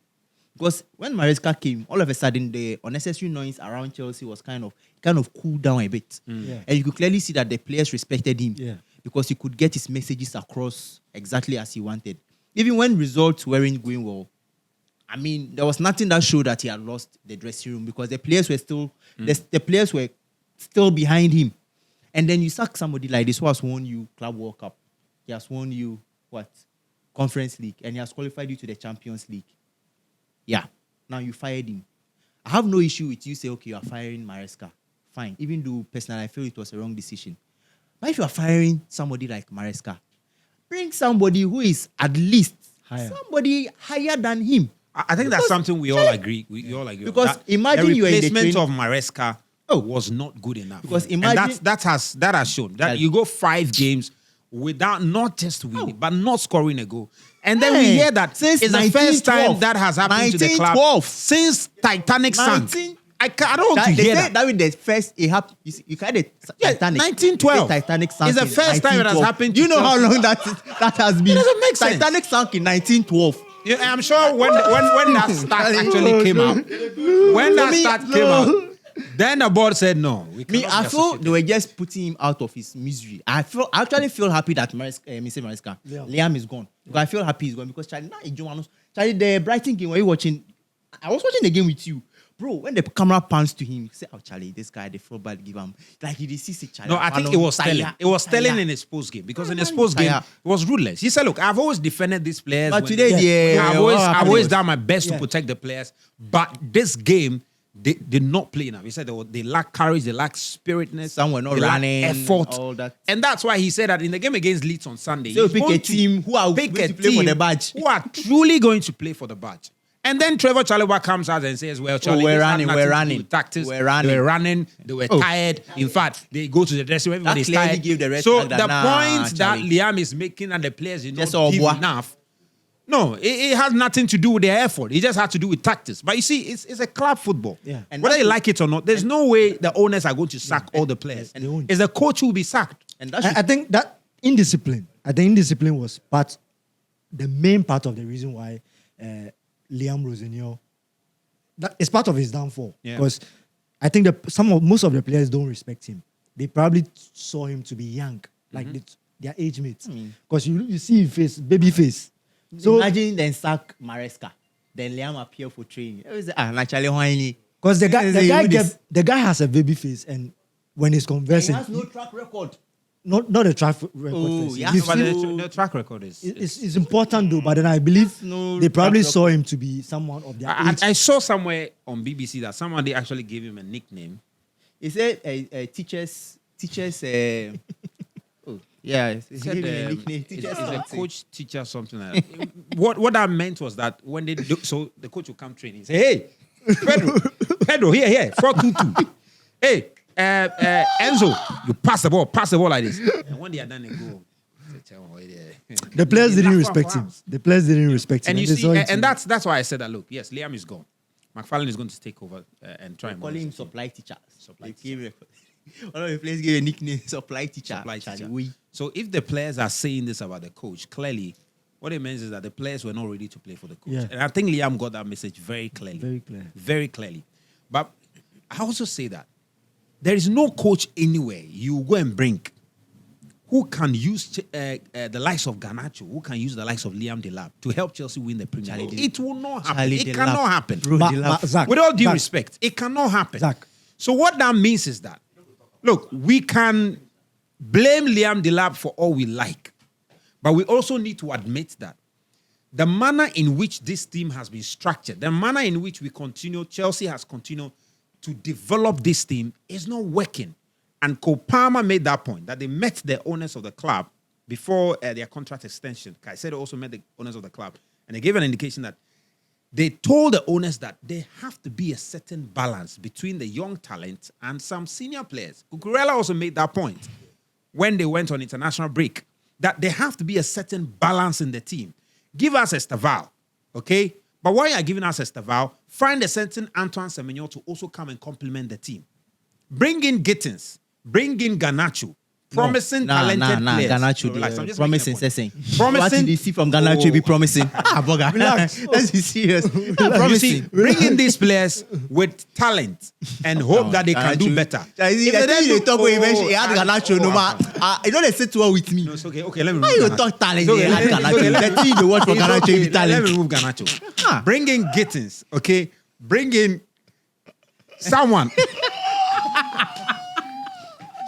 Because when Maresca came, all of a sudden the unnecessary noise around Chelsea was kind of cooled down a bit. Yeah. And you could clearly see that the players respected him Yeah. because he could get his messages across exactly as he wanted. Even when results weren't going well, I mean, there was nothing that showed that he had lost the dressing room because the players were still the players were still behind him. And then you sack somebody like this who has won you Club World Cup. He has won you Conference League, and he has qualified you to the Champions League. Yeah. Now you fired him. I have no issue with you say, okay, you are firing Maresca. Fine. Even though personally I feel it was a wrong decision. But if you are firing somebody like Maresca, bring somebody who is at least somebody higher than him. I think that's something we all agree. We all agree. Because on that. imagine the you are in the replacement train- of Maresca was not good enough. Because and imagine- that has shown that you go 5 games without not just winning, but not scoring a goal. And then we hear that Since it's the first time 1912. that has happened to the club 1912. since Titanic sank. 19 I don't want to They hear say that. that with the first it happened. You can't Yeah, Titanic. 1912. They say Titanic sank. It's the in first time it has 1912. happened Do you to know how Chelsea. long that has been? It doesn't make sense. Titanic sank in 1912. Yeah, I'm sure when that stat actually came out, when that stat came out, then the board said no. We Me, cannot I be feel associated. they were just putting him out of his misery. I actually feel happy that Liam is gone. Because I feel happy he's gone because Charlie, Charlie, the Brighton game, were you watching? I was watching the game with you. Bro, when the camera pans to him, you say, oh, Charlie, this guy, the feel bad, give him. Like, he did see Charlie. No, I think it was telling. It was telling in his post game because in his post game, it was rudely. He said, "Look, I've always defended these players. But when today, they- yeah, I've always done my best to Yeah. protect the players. But this game, they did not play enough. He said they lack courage, they lack spiritness, Some were not they lack running, effort, all that. and that's why he said that in the game against Leeds on Sunday, So he's pick going a team who are pick going a to play for team the badge. who are truly going to play for the badge. And then Trevor Chalobah comes out and says, well, Charlie, we're this had running, nothing we're to do running. with tactics. We're running. They were running. They were tired. In fact, they go to the dressing room. Everybody's clearly tired. give the red So flag the that, nah, point that Charlie. Liam is making and the players did not Just all give boy. enough, no, it has nothing to do with their effort. It just had to do with tactics. But you see, it's a club football. Yeah. And Whether that's- you like it or not, there's no way the owners are going to sack all the players. they won't. It's the coach who will be sacked. And that's I think that indiscipline. I think indiscipline was the main part of the reason why Liam Rosenio. That is part of his downfall. Yeah. Because I think most of the players don't respect him. They probably saw him to be young, like their age mates. Because you see his face, baby face. So imagine then sack Maresca. Then Liam appear for training. Naturally, whiny. because the Who this? guy has a baby face, and when he's He conversing, has no track record. not a track record. Oh, first. yeah. You've But seen- the track record is. it's important though, but then I believe No they probably track saw him to be someone of their age. I saw somewhere on BBC that somebody actually gave him a nickname. He said, teachers. Oh, yeah. He Said, gave him a nickname. it's Teachers a something. coach, teacher, something like that. what that meant was that when they do, so the coach will come training, say, "Hey, Pedro, here, 4-2-2. Hey, Enzo, you pass the ball like this." And when they are done, they go. The players They didn't laugh respect for him. hours. The players didn't respect him. And you they see, saw it and too. that's why I said that. Look, yes, Liam is gone. McFarlane is going to take over and try and Calling him manage the team. supply teacher. Supply They teacher. gave one of the players gave a nickname supply teacher. Supply Charlie, teacher. we. So if the players are saying this about the coach, clearly, what it means is that the players were not ready to play for the coach. Yeah. And I think Liam got that message very clearly. Very clear. Very clearly. But I also say that there is no coach anywhere you go and bring who can use the likes of Garnacho, who can use the likes of Liam Delap to help Chelsea win the Premier League. It will not happen. Charlie It Delap. cannot happen. Bro, But Zach, With all due Zach, respect, it cannot happen. Zach. So what that means is that, look, we can blame Liam Delap for all we like, but we also need to admit that the manner in which this team has been structured, the manner in which Chelsea has continued to develop this team is not working. And Cole Palmer made that point, that they met the owners of the club before their contract extension. Caicedo also met the owners of the club, and they gave an indication that they told the owners that there have to be a certain balance between the young talent and some senior players. Cucurella also made that point when they went on international break, that there have to be a certain balance in the team. Give us Estaval, okay? But while you are giving us Estaval, find a certain Antoine Semenyo to also come and complement the team. Bring in Gittins, bring in Garnacho, promising talented players. Garnacho, No, relax, I'm just promising, making a point. saying. Promising- What did you see from Garnacho be promising? Boga. Relax. Let's be serious. You see, Promising. bring in these players with talent and hope that they can do better. I If they think you don't talk do- when you mention he had oh, Garnacho, no oh, ma. You know they sit well with me. No, it's okay. Okay, let me Why remove you Garnacho. talk talent? It's okay, He had let me- Garnacho. it's okay, The thing you watch for it's Garnacho okay, be talent. Let me remove Garnacho. Ah. Bring in Gittins, okay? Bring in someone.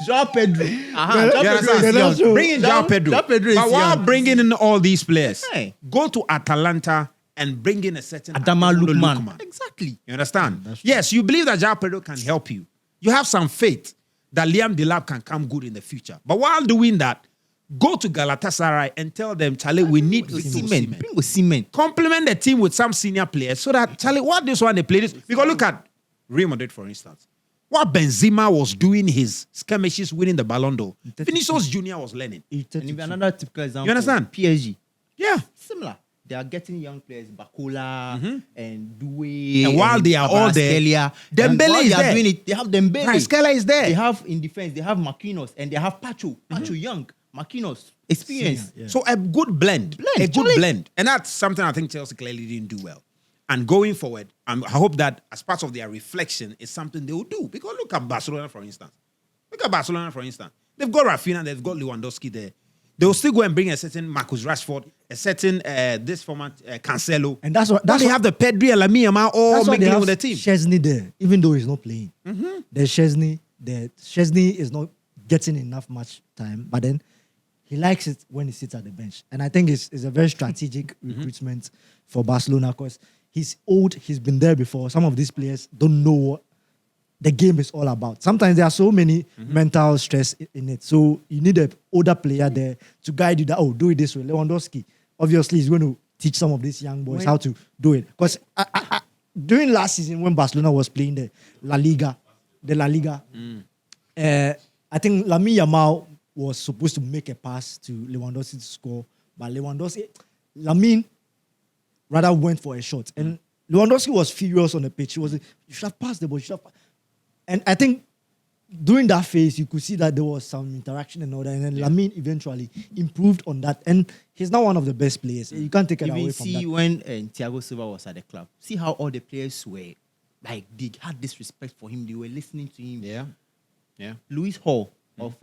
Joao Pedro. You Joao Pedro understand? is young. Garnacho. Bring in João Pedro. João Pedro is But while young. bringing in all these players, Hey. go to Atalanta and bring in a certain Adama Ademola Lookman. Exactly. You understand? Yes, you believe that João Pedro can help you. You have some faith that Liam Delap can come good in the future. But while doing that, go to Galatasaray and tell them, Charlie, we need Seamen. Bring Seamen. complement the team with some senior players so that, Charlie, what this one they play this? Because look at Real Madrid, for instance. What Benzema was doing his skirmishes winning the Ballon d'Or, Vinicius Junior was learning. And if another typical example. You understand? PSG. Yeah. Similar. they are getting young players, Bakola and Doué. And while they are all there, Kvaratskhelia, Dembele is there. Doing it, they have Dembele. Kvaratskhelia is there. They have in defense, they have Marquinhos, and they have Pacho young, Marquinhos, experience. Yeah. So a good blend. A good Charlie. blend. And that's something I think Chelsea clearly didn't do well. And going forward, I hope that as part of their reflection is something they will do. Because look at Barcelona, for instance. They've got Rafinha, they've got Lewandowski there. They will still go and bring a certain Marcus Rashford, a certain this format Cancelo. And that's they have the Pedri and Lamine Yamal all that's why they mingling have with the team. Chesney there, even though he's not playing. There's Chesney there. Chesney is not getting enough match time, but then he likes it when he sits at the bench. And I think it's a very strategic recruitment for Barcelona because he's old, he's been there before. Some of these players don't know what the game is all about. Sometimes there are so many mental stress in it. So you need an older player there to guide you that, do it this way. Lewandowski, obviously, is going to teach some of these young boys how to do it. Because during last season when Barcelona was playing the La Liga, I think Lamine Yamal was supposed to make a pass to Lewandowski to score, but Lamine rather went for a shot. And Lewandowski was furious on the pitch. He was like, you should have passed the ball. And I think during that phase, you could see that there was some interaction and all that. And then Lamine eventually improved on that. And he's now one of the best players. You can't take it away from that. See when Thiago Silva was at the club, see how all the players were, like, they had this respect for him. They were listening to him. Yeah. Lewis Hall of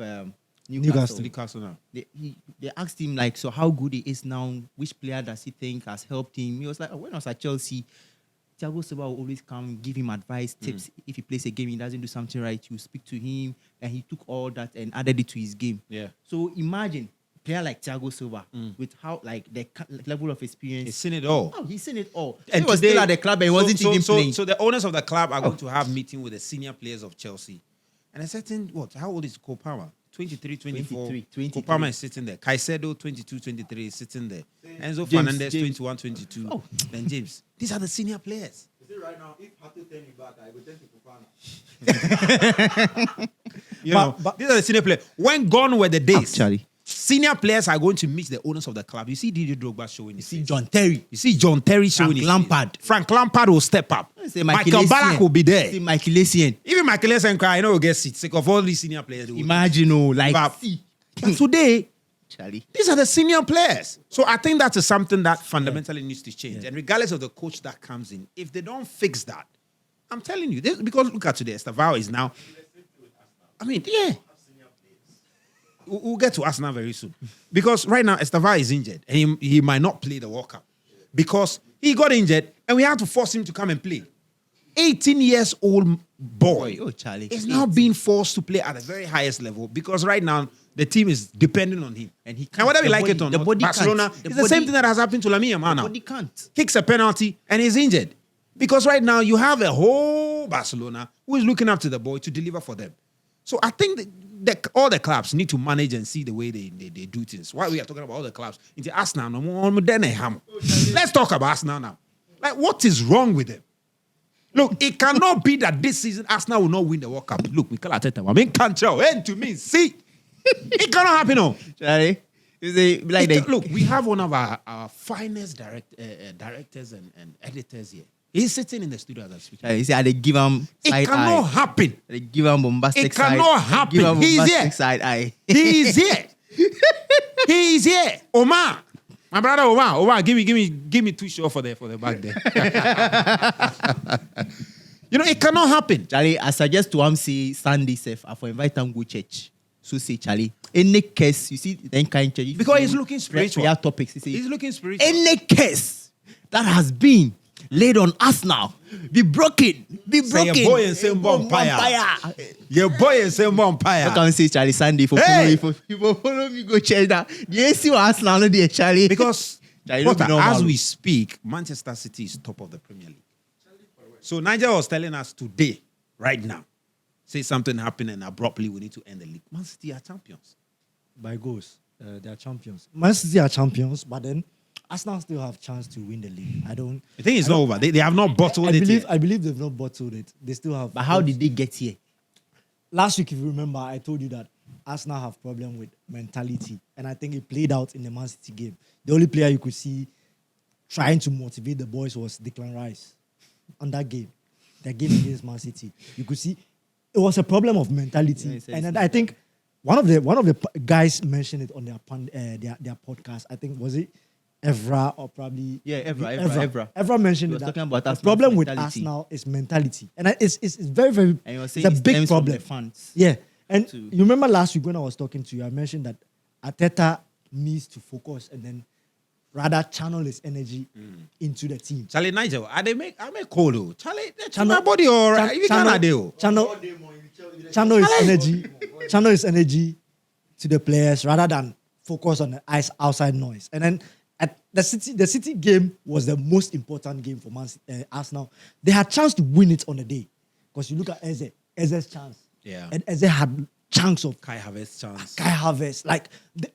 Newcastle. Newcastle now. They asked him, like, so how good he is now? Which player does he think has helped him? He was like, when I was at Chelsea, Thiago Silva will always come, give him advice, tips. If he plays a game, he doesn't do something right, you speak to him. And he took all that and added it to his game. Yeah. So imagine a player like Thiago Silva with how, like, the level of experience. He's seen it all. Oh, he's seen it all. And he was today, still at the club and he wasn't even playing. So the owners of the club are going to have meeting with the senior players of Chelsea. And a certain, how old is Cole Palmer? 23, 24. 23. Cole Palmer is sitting there. Caicedo, 22, 23 is sitting there. Enzo Fernandez, 21, 22. Oh. Then James. These are the senior players. You see right now, if Pato turn me back, I will turn to Fofana. These are the senior players. When gone were the days, Actually. senior players are going to meet the owners of the club. You see Didier Drogba showing his See face. John Terry. You see John Terry showing Frank his Lampard. face. Frank Lampard will step up. Say Michael Ballack will be there. See Michael Essien. Even Michael Essien, I know will get seats. Sick of all these senior players. Imagine, But see. today, Charlie. these are the senior players. So I think that is something that fundamentally needs to change. And regardless of the coach that comes in, if they don't fix that, I'm telling you, because look at today, Estavao is now. I mean, We'll get to Arsenal very soon. Because right now, Estavao is injured. And he might not play the World Cup. Because he got injured and we had to force him to come and play. 18 years old boy Charlie. is now being forced to play at the very highest level because right now the team is depending on him. And he And whether we the like body- it or the not, body Barcelona, can't. The it's the same body- thing that has happened to Lamine Yamal now. But he can't. Kicks a penalty and he's injured. Because right now you have a whole Barcelona who is looking up to the boy to deliver for them. So I think that all the clubs need to manage and see the way they do things. Why we are talking about all the clubs? Into Arsenal, let's talk about Arsenal now. Like, what is wrong with them? Look, it cannot be that this season Arsenal will not win the World Cup. Look, Mikel Arteta, I mean, can't tell. And to me, see, it cannot happen. No. Charlie. Look, we have one of our finest directors and editors here. He's sitting in the studio as I speak. Charlie, they give him It side cannot eye. happen. They give him bombastic It side. cannot happen. Give him He's bombastic here. side eye. He is here. He is here. Omar. My brother Omar, give me 2 shots for the back there. It cannot happen. Charlie, I suggest to him say Sunday safe. I for invite him go church. So say Charlie. Any case, you see, then kind church. Because he's looking spiritual. Prayer topics. He's looking spiritual. Any case that has been laid on us now, be broken. Say your boy and say vampire. Your boy and say I vampire. can say Charlie Sunday for Hey! follow me go church now. You see what Arsenal no dey Charlie. Because Charlie, no be normal. as we speak, Manchester City is top of the Premier League. So Nigel was telling us today, right now, say something happened and abruptly we need to end the league. Man City are champions. By goals, they are champions. Man City are champions, but then Arsenal still have chance to win the league. The thing is not over. They have not bottled it yet. I believe they've not bottled it. They still have. But how did they get here? Last week, if you remember, I told you that Arsenal have problem with mentality, and I think it played out in the Man City game. The only player you could see trying to motivate the boys was Declan Rice on that game against Man City. You could see it was a problem of mentality, and I think one of the guys mentioned it on their podcast. I think was it Evra or probably Evra. Evra mentioned He was that talking about the Arsenal's problem with mentality. Arsenal is mentality, and it's very very And you were it's saying a it big stems from problem. the fans. Yeah, and too. you remember last week when I was talking to you, I mentioned that Arteta needs to focus and then rather channel his energy into the team. Charlie Nigel, I make cold though. Charlie, Channel- my body or Chan- if you channel- can do. channel his energy to the players rather than focus on the outside noise. And then at the City game was the most important game for Arsenal. They had chance to win it on the day because you look at Eze's chance. Yeah. And Eze had chunks of Kai Havertz chance. Kai Havertz. Like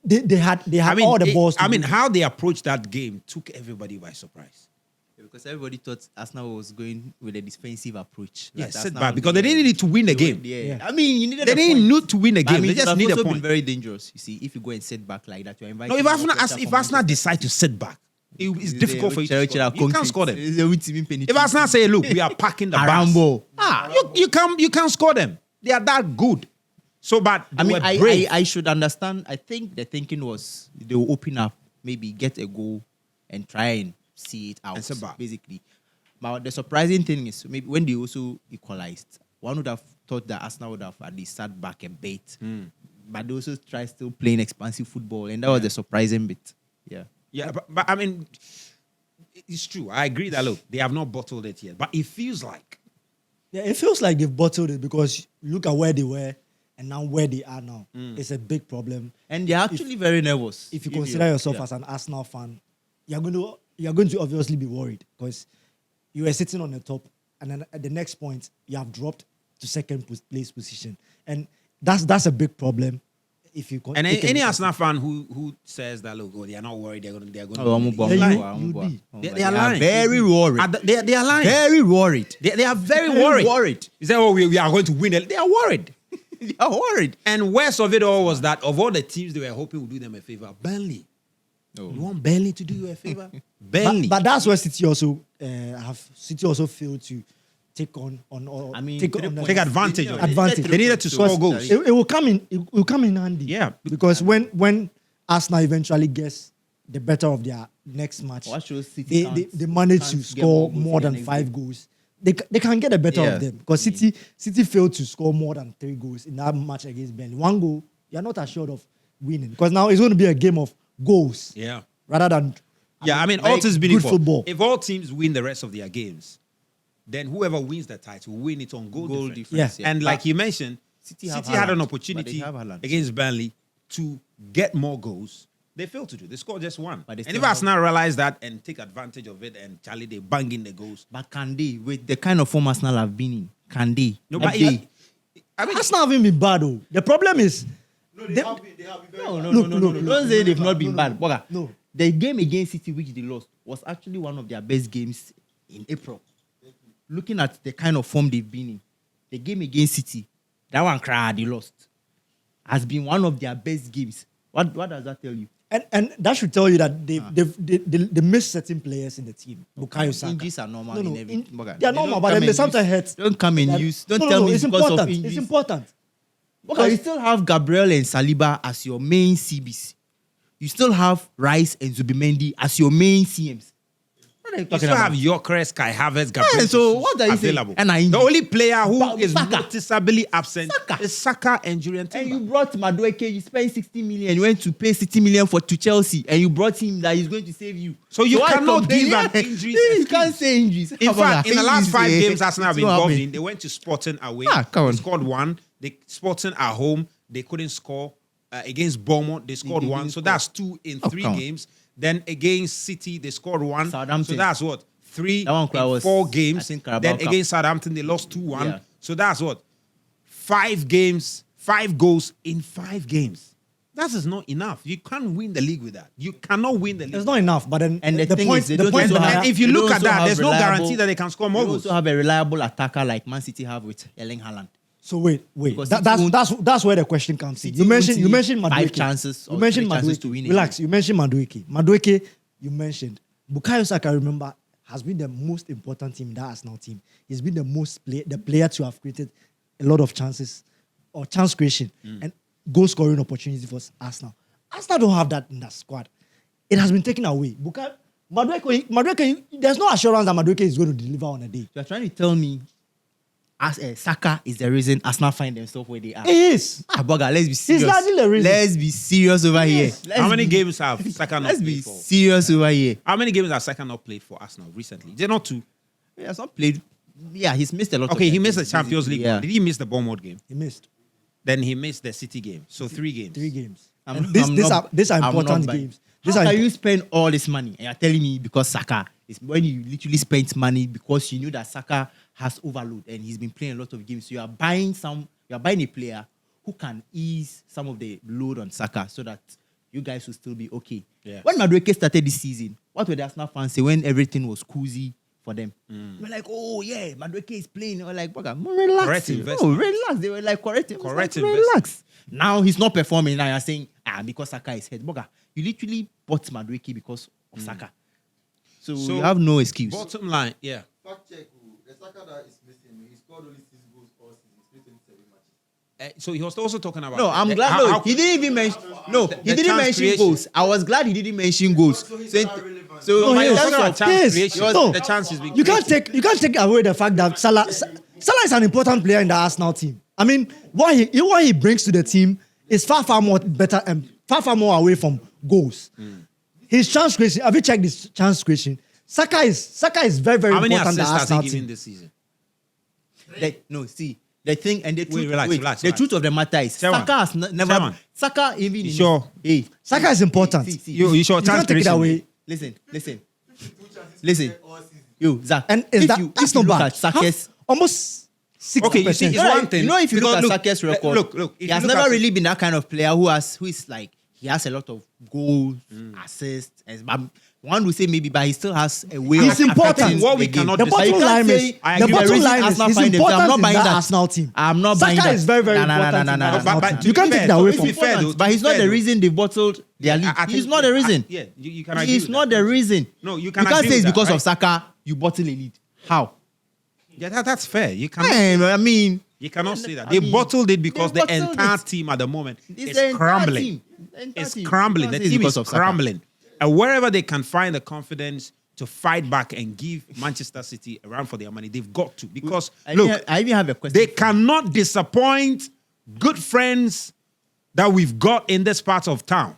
they had all the balls. I mean, how they approached that game took everybody by surprise. Because everybody thought Arsenal was going with a defensive approach. Yes, That sit Arsenal back because they didn't need to win the game. Yeah. I mean, you needed They a didn't point. need to win the But I game. mean, They just it need would a also point. been very dangerous. You see, if you go and sit back like that, you're inviting. No, if more Arsenal pressure from Arsenal Manchester. decide to sit back, it's difficult for you to score. You can't score them. If If Arsenal say, "Look, we are packing the bus," Arambo. you can't score them. They are that good. So, but I mean, they were brave. I should understand. I think the thinking was they will open up, maybe get a goal, and try and see it out. And sit back. Basically. But the surprising thing is maybe when they also equalized, one would have thought that Arsenal would have at least sat back a bit. But they also tried still playing expansive football, and that was the surprising bit. Yeah. Yeah, but I mean, it's true. I agree that look, they have not bottled it yet, but it feels like it feels like they've bottled it because look at where they were and now where they are now. It's a big problem. And they're actually very nervous. If you consider yourself yeah. as an Arsenal fan, you're going to obviously be worried because you were sitting on the top, and then at the next point you have dropped to second place position, and that's a big problem. If you and take a any look at Arsenal fan who says that look, they are not worried, they're going Oh, I'm to about- Yeah, I'm about- you I'm They about- are lying. very worried. They are lying. Very worried. They are very Very worried. You say, oh, we are going to win it. They are worried. They are worried. And worst of it all was that of all the teams they were hoping would do them a favor, Burnley. Oh. You want Burnley to do you a favor? Burnley. but that's where City also failed to take on or I mean, take 3 on points. Take advantage of it. advantage. They needed to score goals. It will come in handy. Yeah. Because when Arsenal eventually gets the better of their next match, What shows City they manage to can't get score more goals more in the than next 5 game. goals. They can get the better Yeah. of them because City failed to score more than 3 goals in that match against Burnley. 1 goal, you're not assured of winning because now it's going to be a game of goals Yeah. rather than Yeah, I mean, like all things being good equal, football. if all teams win the rest of their games, then whoever wins the title will win it on goal difference. difference, And like you mentioned, City City, have had an Haaland, opportunity but they have Haaland. against Burnley to get more goals. They failed to do. They scored just 1. But they And still if have- Arsenal realize that and take advantage of it, and Charlie, they bang in the goals. But can they, with the kind of form Arsenal have been in, can they? No, Have but they? I mean, Arsenal haven't been bad though. The problem is No, they They- have been very No, bad. no. Don't say they've not been bad. Boga, no. The game against City, which they lost, was actually one of their best games in April. Looking at the kind of form they've been in, the game against City, that one they lost, has been one of their best games. What does that tell you? And that should tell you that they missed certain players in the team. Bukayo Saka. Injuries are normal No, in no, every. in- Boga, they are they normal, don't but come then they and sometimes use- hurt. Don't come and That- use. Don't no, tell no, me it's it's because of important. injuries. It's important. Okay, you still have Gabriel and Saliba as your main CBs. You still have Rice and Zubimendi as your main CMs. What are you you talking still about? have Gyökeres, Kai Havertz, Gabriel so Jesus what are you saying? available. And I- The only player who But is Saka. noticeably absent Saka. is Saka and Julian And you Timber. brought Madueke, you spent 60 million, you went to pay 60 million to Chelsea, and you brought him that he's going to save you. So you I cannot complain? give an Yeah. injuries You excuse. can't say injuries. In fact, in the last 5 games Arsenal have it's been not involved happening. in, they went to Sporting away. Come on. They scored 1. They Sporting at home, they couldn't score. Against Bournemouth, they scored They 1. didn't So score. that's 2 in 3 come on. games. Then against City, they scored 1. Southampton. So that's what? 3 That one in was, 4 I games. think, Carabao Then Cup. against Southampton, they lost 2-1. Yeah. So that's what? 5 games, 5 goals in 5 games. That is not enough. You can't win the league with that. You cannot win the league. It's not enough. But then And the thing point, is, they the don't point also that I have- And have- if you They look at also that, have there's no reliable- guarantee that they can score You more goals. also have a reliable attacker like Man City have with Erling Haaland. So wait. Because That, City that's where the question comes in. City You mentioned won't see Madueke. 5 chances You or mentioned 3 chances Madueke. to win a Relax. You mentioned Madueke. Madueke, you mentioned Bukayo Saka, remember, has been the most important team in that Arsenal team. He's been the player to have created a lot of chances or chance creation and goal scoring opportunity for Arsenal. Arsenal don't have that in that squad. It has been taken away. Madueke, there's no assurance that Madueke is going to deliver on a day. You're trying to tell me Saka is the reason Arsenal find themselves where they are. He is. Bugger, let's be serious. He's largely the reason. Let's be serious over here. How many games have Saka not Let's be played for? serious over here. How many games has Saka not played for Arsenal recently? They're not two. He has not played. Yeah, he's missed a lot. Okay, of he missed the games. Champions League Yeah. one. Did he miss the Bournemouth game? He missed Then he missed the City game. So 3 games. 3 games. I'm- And these I'm are not important buying. games. How These are can impo- you spend all this money and you're telling me because Saka is when you literally spent money because you knew that Saka has overload and he's been playing a lot of games. So you are buying a player who can ease some of the load on Saka so that you guys will still be okay. Yeah. When Madueke started this season, what were the Arsenal fans say when everything was cozy for them? We're like, oh yeah, Madueke is playing. They were like, "Bugger, relax. Correct Oh, investment. relax." They were like, correct Correct investment. Relax. Now he's not performing. Now you're saying, because Saka is hurt. Bugger, you literally bought Madueke because of Saka. So you have no excuse. Bottom line, yeah. Fact check. The Saka that is missing, he scored only 6 goals all season. He's played 27 matches. So he was also talking about. No, I'm glad. how- He didn't even mention. No, he didn't chance mention creation. goals. I was glad he didn't mention goals. So he's So, not relevant. so No, my he is. sense about of- chance Yes. creation. No. The chance is being You can't take away the fact that Salah is an important player in the Arsenal team. I mean, what he brings to the team is far more better and far more away from goals. His chance creation. Have you checked his chance creation? Saka is very How many important in the assists has Arsenal he given team. this season? See the thing and the truth. Relax. The truth of the matter is Chairman. Saka has never. Chairman. Saka even. You in sure? Hey, Saka is important. see, You sure You chance can't take it creation? away. Listen. Yo, Zach. And if that's you not look bad. at Saka's. Almost 60%. Okay, you see, it's Right, one thing. You know, if you look because at Saka's record, look, if he you has look never at- really been that kind of player who is like he has a lot of goals, assists, and but one would say maybe, but he still has a way He's of important. affecting What we the game. cannot The decide. bottom You can't line say is I the agree. bottom reason line is Arsenal he's find themselves. important I'm not in buying that that. Arsenal team. I'm not buying Saka that. is very Nah, important in that But- Arsenal but team. to You be can't fair, take that away to from be fair, though, But he's not the reason they bottled their league. I think- He's not the reason. Yeah, you can agree He's with not that. the reason. No, you can You can't agree say it's with that, because right? of Saka you bottle a lead. How? Yeah, that's fair. You cannot. I mean, You cannot say that. I They mean, bottled it because they the bottled entire it. team at the moment it's is the entire crumbling. team. The entire It's team. crumbling. You The can't say it's team because is of Saka. crumbling. And wherever they can find the confidence to fight back and give Manchester City a run for their money, they've got to. Because, I look, even have a question. they for you. cannot disappoint good friends that we've got in this part of town.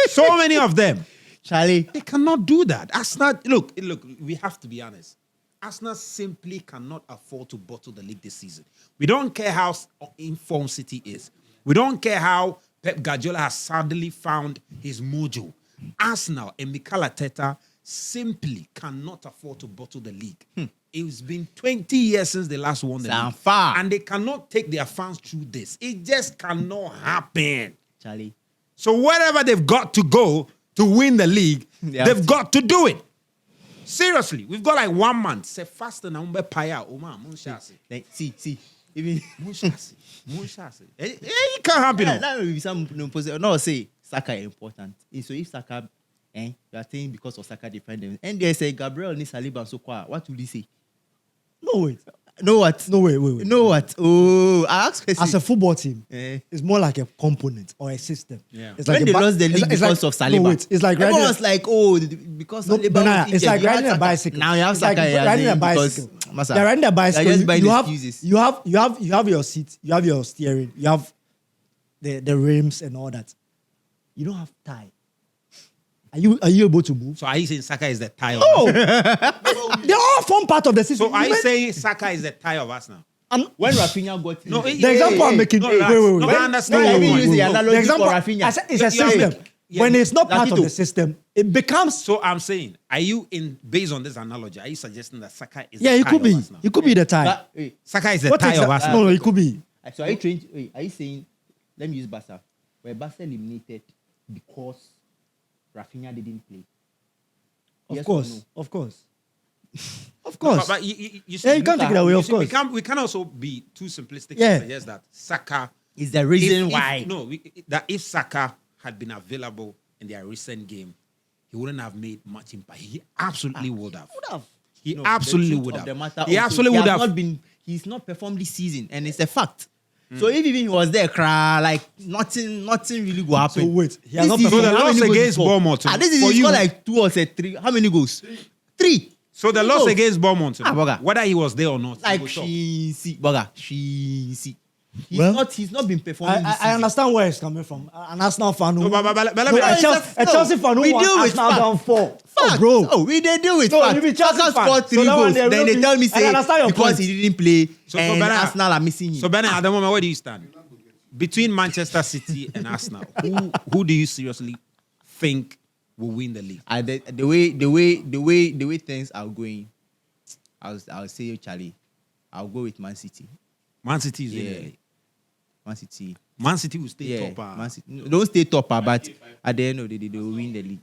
So many of them. Charlie. They cannot do that. Arsenal, look, we have to be honest. Arsenal simply cannot afford to bottle the league this season. We don't care how informed City is. We don't care how Pep Guardiola has suddenly found his mojo. Arsenal and Mikel Arteta simply cannot afford to bottle the league. It's been 20 years since they last won the Sound league. far. And they cannot take their fans through this. It just cannot happen. Charlie. So wherever they've got to go to win the league, They they've have got to do it. Seriously, we've got like 1 month. Say faster na umbe paya. Oma, munshasi. Like, see. Even Munshasi. It can't happen. yeah, No. that will be some no say Saka is important. So if Saka, you are saying because of Saka defend them, and they say Gabriel needs Saliba so what will he say? No, wait. No what? No, wait. No what? Oh, I ask question. As a football team, Eh. it's more like a component or a system. Yeah. It's when a they ba- lost the it's league like- it's because like- of Saliba, No, wait. It's like everyone riding, was like, oh, because no, Saliba banana, was it's injured, like you had riding a Saka. bicycle. Now you have It's like Saka. you're riding a saying bicycle. because- Masa, You're riding a bicycle. you're just buying You have excuses. you have your seat. You have your steering. You have the rims and all that. You don't have tie. Are you able to move? So are you saying Saka is the tie of Oh, Arsenal? they all form part of the system. So are you Even- saying Saka is the tie of Arsenal? When Rafinha got No, injured- The example I'm making. no, Wait. no, I understand No, your let me point. use the analogy The example, for Rafinha. I said it's a You are system. making- yeah, When it's not part of Latito. the system, it becomes. So I'm saying, are you based on this analogy, are you suggesting that Saka is Yeah, the it tie could be. of Arsenal? It could be the tie. But, wait, Saka is the What tie takes of a- Arsenal. No, it could be. so are you trying? Wait, are you saying? Let me use Barca. Where Barca eliminated because Rafinha didn't play. Of Yes or course. no? Of course. Of No, course. but you see, Yeah, you can't take it away, you of see, course. We can also be too simplistic Yeah. to suggest that Saka Is the reason if- why? that if Saka had been available in their recent game, he wouldn't have made much impact. He absolutely would have. Would have. He No, absolutely the truth would of have. The matter He also, absolutely would has have. Not been, he's not performed this season, and it's a fact. So if even he was there, cry, like nothing really go happen. So wait, he has This not season, So the how loss many goals against he scored? Bournemouth, This is for he you- scored like 2 or 3. How many goals? 3. So the Three loss goals. against Bournemouth, Boga. whether he was there or not, Like he was top. she. Well, He's not been performing. this I season. understand where it's coming from. An Arsenal fan who... No, but let me No, ask a you- Chelsea, a Chelsea fan who we won deal with Arsenal facts. down 4. Oh, Facts. bro. Oh, we they deal with No, facts. you be Chelsea Arsenal fan. scored So 3 that one goals. they Then will they be- tell me I say understand your because point. he didn't play So and Bernard- Arsenal are missing him. So Bernard, at the moment, where do you stand? Between Manchester City and Arsenal, who do you seriously think will win the league? The way things are going, I'll say Charlie. I'll go with Man City. Man City is winning Yeah. the league. Man City. Man City will stay Yeah. top. Man City. No, don't stay topper, but at the end of the day, they will win the league.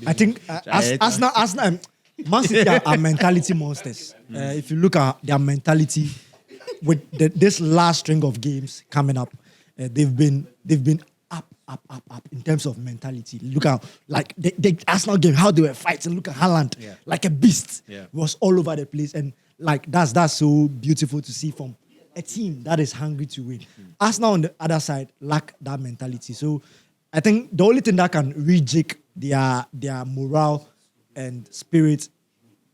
I think Arsenal, Man City are mentality monsters. If you look at their mentality with this last string of games coming up, they've been up in terms of mentality. Look at like the Arsenal game, how they were fighting. Look at Haaland, Yeah. like a beast. Yeah. Was all over the place, and like that's so beautiful to see from a team that is hungry to win. Arsenal on the other side lack that mentality. So I think the only thing that can rejig their morale and spirit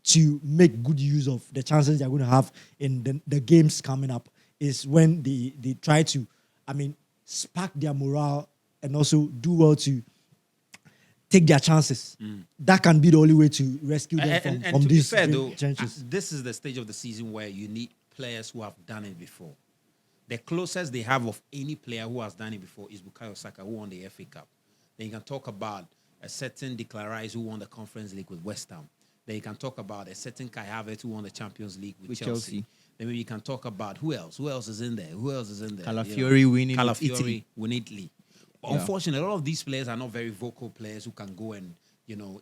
to make good use of the chances they're going to have in the games coming up is when they try to, spark their morale and also do well to take their chances. That can be the only way to rescue them from to be these fair, though, trenches. this is the stage of the season where you need players who have done it before. The closest they have of any player who has done it before is Bukayo Saka, who won the FA Cup. Then you can talk about a certain Declan Rice who won the Conference League with West Ham. Then you can talk about a certain Kai Havertz who won the Champions League with Chelsea. Then maybe you can talk about who else? Who else is in there? Calafiori winning with Calafiori Italy. win Italy. But Yeah. unfortunately, a lot of these players are not very vocal players who can go and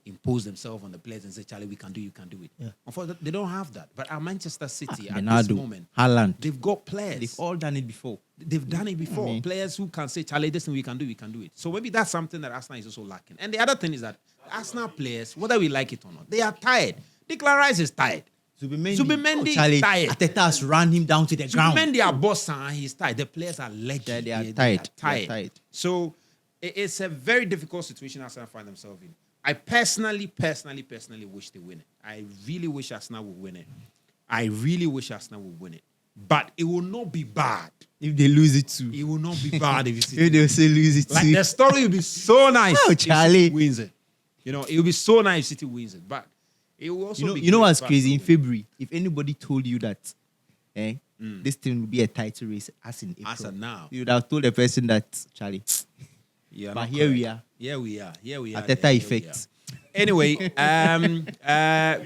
impose themselves on the players and say, Charlie, we can do, you can do it. Yeah. Unfortunately, they don't have that. But at Manchester City, at this Bernardo, moment, Haaland, they've got players. they've all done it before. They've done it before. mean- Players who can say, Charlie, this thing we can do it. So maybe that's something that Arsenal is also lacking. And the other thing is that Arsenal players, whether we like it or not, they are tired. Declan Rice is tired. Zubimendi is Charlie, tired. Arteta has run him down to the ground. Zubimendi are boss and he's tired. The players are legend. They are tired. They are tired. So it's a very difficult situation Arsenal find themselves in. I personally wish they win it. I really wish Arsenal would win it. But it will not be bad. If they lose it too. It will not be bad if If City they also lose it like too. the story will be so nice Oh, if City Charlie. wins it. It will be so nice if City wins it. But it will also be You know great what's for crazy? In Arsenal. February, if anybody told you that this thing will be a title race as in April, As of now. you would have told the person that, Charlie. Yeah, But not here correct. we are. Here we are. Arteta Here we effect. are. Anyway,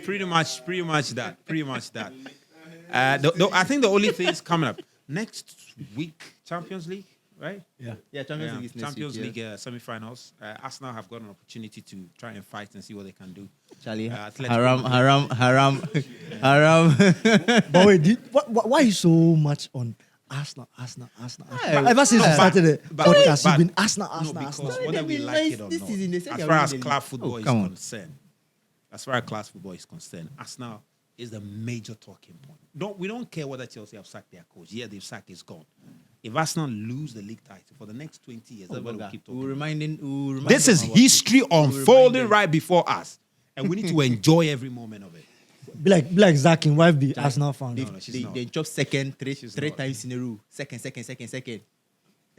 pretty much that. I think the only thing is coming up next week, Champions League, right? Yeah. Yeah, Champions League is next Champions week, League semi-finals. Arsenal have got an opportunity to try and fight and see what they can do. Charlie, Atletico haram. But wait, why are you so much on Arsenal? Ever since we started the podcast, you've been Arsenal. because Arsenal. whether we They've been like it nice or this not, season. They said as they are far as winning the club league. football Oh, is come on. concerned, Arsenal is the major talking point. We don't care whether Chelsea have sacked their coach. Yeah, they've sacked, it's gone. If Arsenal lose the league title for the next 20 years, that's what we'll keep talking about. This is history unfolding right before us, and we need to enjoy every moment of it. Be like Zach and wife be Arsenal fan. They dropped second three not. times in a row. Second.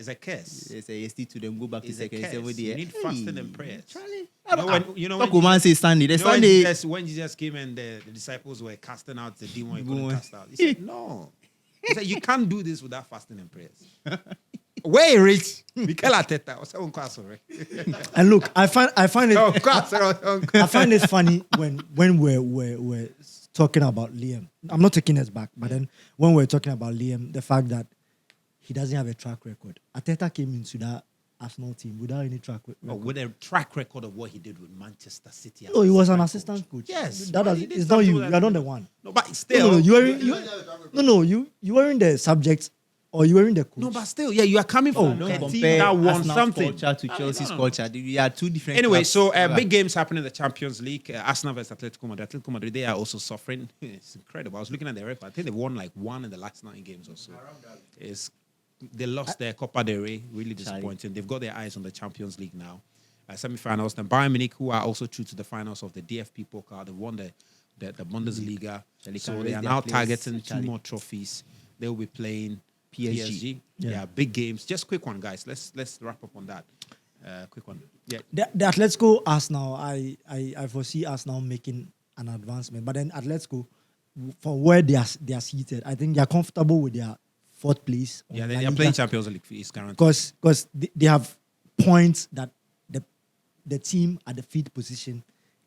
It's a curse. They say yes to them go back to It's a second. curse. 70. You need fasting and prayers. Charlie. When Talk say Sunday. The Sunday. when Jesus came and the disciples were casting out the demon, he couldn't cast out. He said, no. He said, you can't do this without fasting and prayers. Where rich? Mikel Arteta. And look, I find it Oh, I find it funny when we're talking about Liam. I'm not taking us back, but then when we're talking about Liam, the fact that he doesn't have a track record. Arteta came into that Arsenal team without any track record. with a track record of what he did with Manchester City. as No, he was an coach. assistant coach. Yes, that but he did it's not something you. with You're that. not the one. No, but still. You weren't the subject Or you wearing the coach? No, but still, yeah, you are coming from Don't a team compare that won Arsenal's something. culture to Chelsea's culture. They are two different. Anyway, clubs. so Yeah. big games happening in the Champions League. Arsenal versus Atletico Madrid. Atletico Madrid, they are also suffering. It's incredible. I was looking at their record. I think they've won like 1 in the last 9 games or so. They lost their Copa del Rey. Really disappointing. They've got their eyes on the Champions League now. Semi-finals. Then Bayern Munich, who are also true to the finals of the DFB Pokal. They won the Bundesliga. So they are now targeting 2 more trophies. They will be playing PSG. Yeah, big games. Just quick one, guys. Let's wrap up on that. Quick one. Yeah. The Atletico Arsenal, I foresee Arsenal making an advancement. But then Atletico, for where they are seated, I think they are comfortable with their 4th place. Yeah, they are playing Champions League. Is guaranteed. Because they have points that the team at the 5th position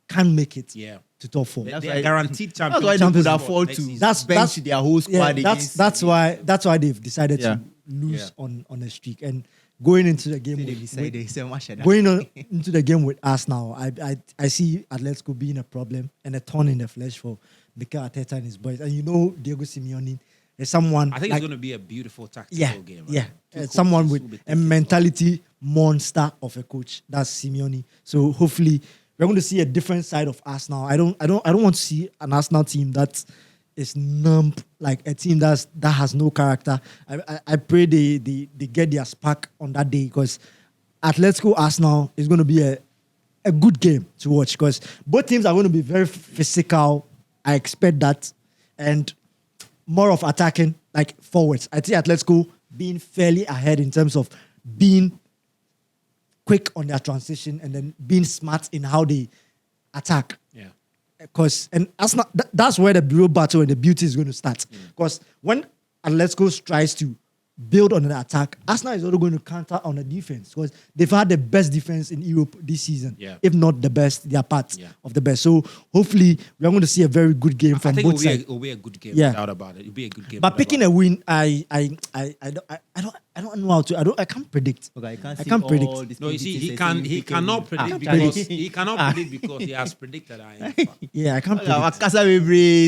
can make it to top 4. They are guaranteed champions. That's why they could afford to That's bench their whole squad. that's why they've decided to lose on a streak. And going into the game into the game with Arsenal, I see Atletico being a problem and a thorn in the flesh for Mikel Arteta and his boys. And you know Diego Simeone is someone. I think it's going to be a beautiful tactical game. Right? Yeah, someone with a mentality monster of a coach. That's Simeone. So hopefully we're going to see a different side of Arsenal. I don't want to see an Arsenal team that is numb, like a team that has no character. I pray they get their spark on that day, because Atletico Arsenal is going to be a good game to watch, because both teams are going to be very physical. I expect that, and more of attacking, like forwards. I see Atletico being fairly ahead in terms of being quick on their transition and then being smart in how they attack. Yeah. And that's where the real battle and the beauty is going to start. Because when Atletico tries to build on an attack, Arsenal is also going to counter on the defense, because they've had the best defense in Europe this season. Yeah. If not the best, they are part of the best. So hopefully we are going to see a very good game from both sides. It will be a good game, without about it. It'll be a good game. But picking a win, I don't know how to. I can't predict. Okay, I can't predict. No, you see, he cannot predict because he cannot predict because he has predicted. Yeah, I can't predict. Casa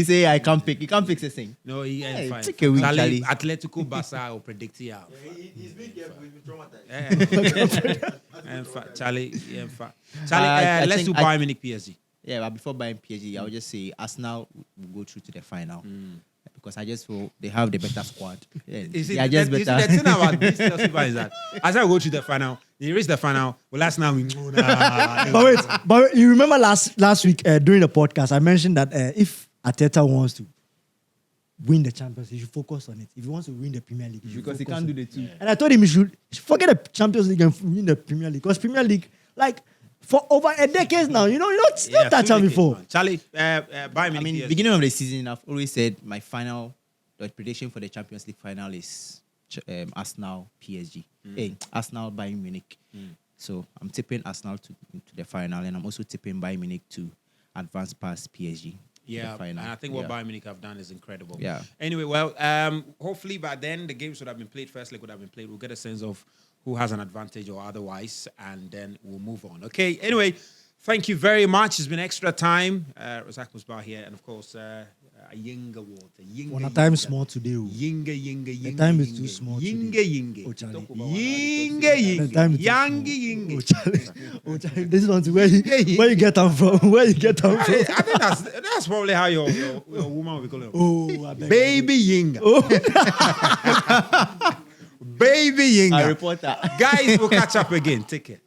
say I can't pick. He can't pick the thing. No, he ain't fine. Take a week, Charlie. Atletico Barca will predict here. He's been careful. He's been traumatized. Charlie, let's do Bayern Munich PSG. Yeah, but before buying PSG, I would just say Arsenal will go through to the final. Because I just feel they have the better squad. Yeah, they are just better. The thing about this Chelsea fan is that as I go to the final, they reach the final. Well, last now we. But you remember last week during the podcast, I mentioned that if Arteta wants to win the Champions League, he should focus on it. If he wants to win the Premier League, Because he can't do the 2. And I told him he should forget the Champions League and win the Premier League, because Premier League, like, for over a decade now, you not touch on before. Charlie, Bayern Munich. I mean, beginning of the season, I've always said my the prediction for the Champions League final is Arsenal PSG. Hey, Arsenal Bayern Munich. So I'm tipping Arsenal to the final, and I'm also tipping Bayern Munich to advance past PSG. Yeah, and I think what Bayern Munich have done is incredible. Yeah. Anyway, well, hopefully by then the games would have been played. First leg would have been played. We'll get a sense of who has an advantage or otherwise, and then we'll move on. Okay. Anyway, thank you very much. It's been extra time. Razak Musbah here, and of course, Yinga water. One time small today. Yinga. The time is too small. Yinga. Oh, Charlie. Yinga. The time is too Yinga. Oh, Charlie. This one's where you get them from. Where you get them from. I think that's probably how your woman will be calling. Oh, I beg. Baby Yinga. Baby Yinga. A reporter. Guys, we'll catch up again. Take care.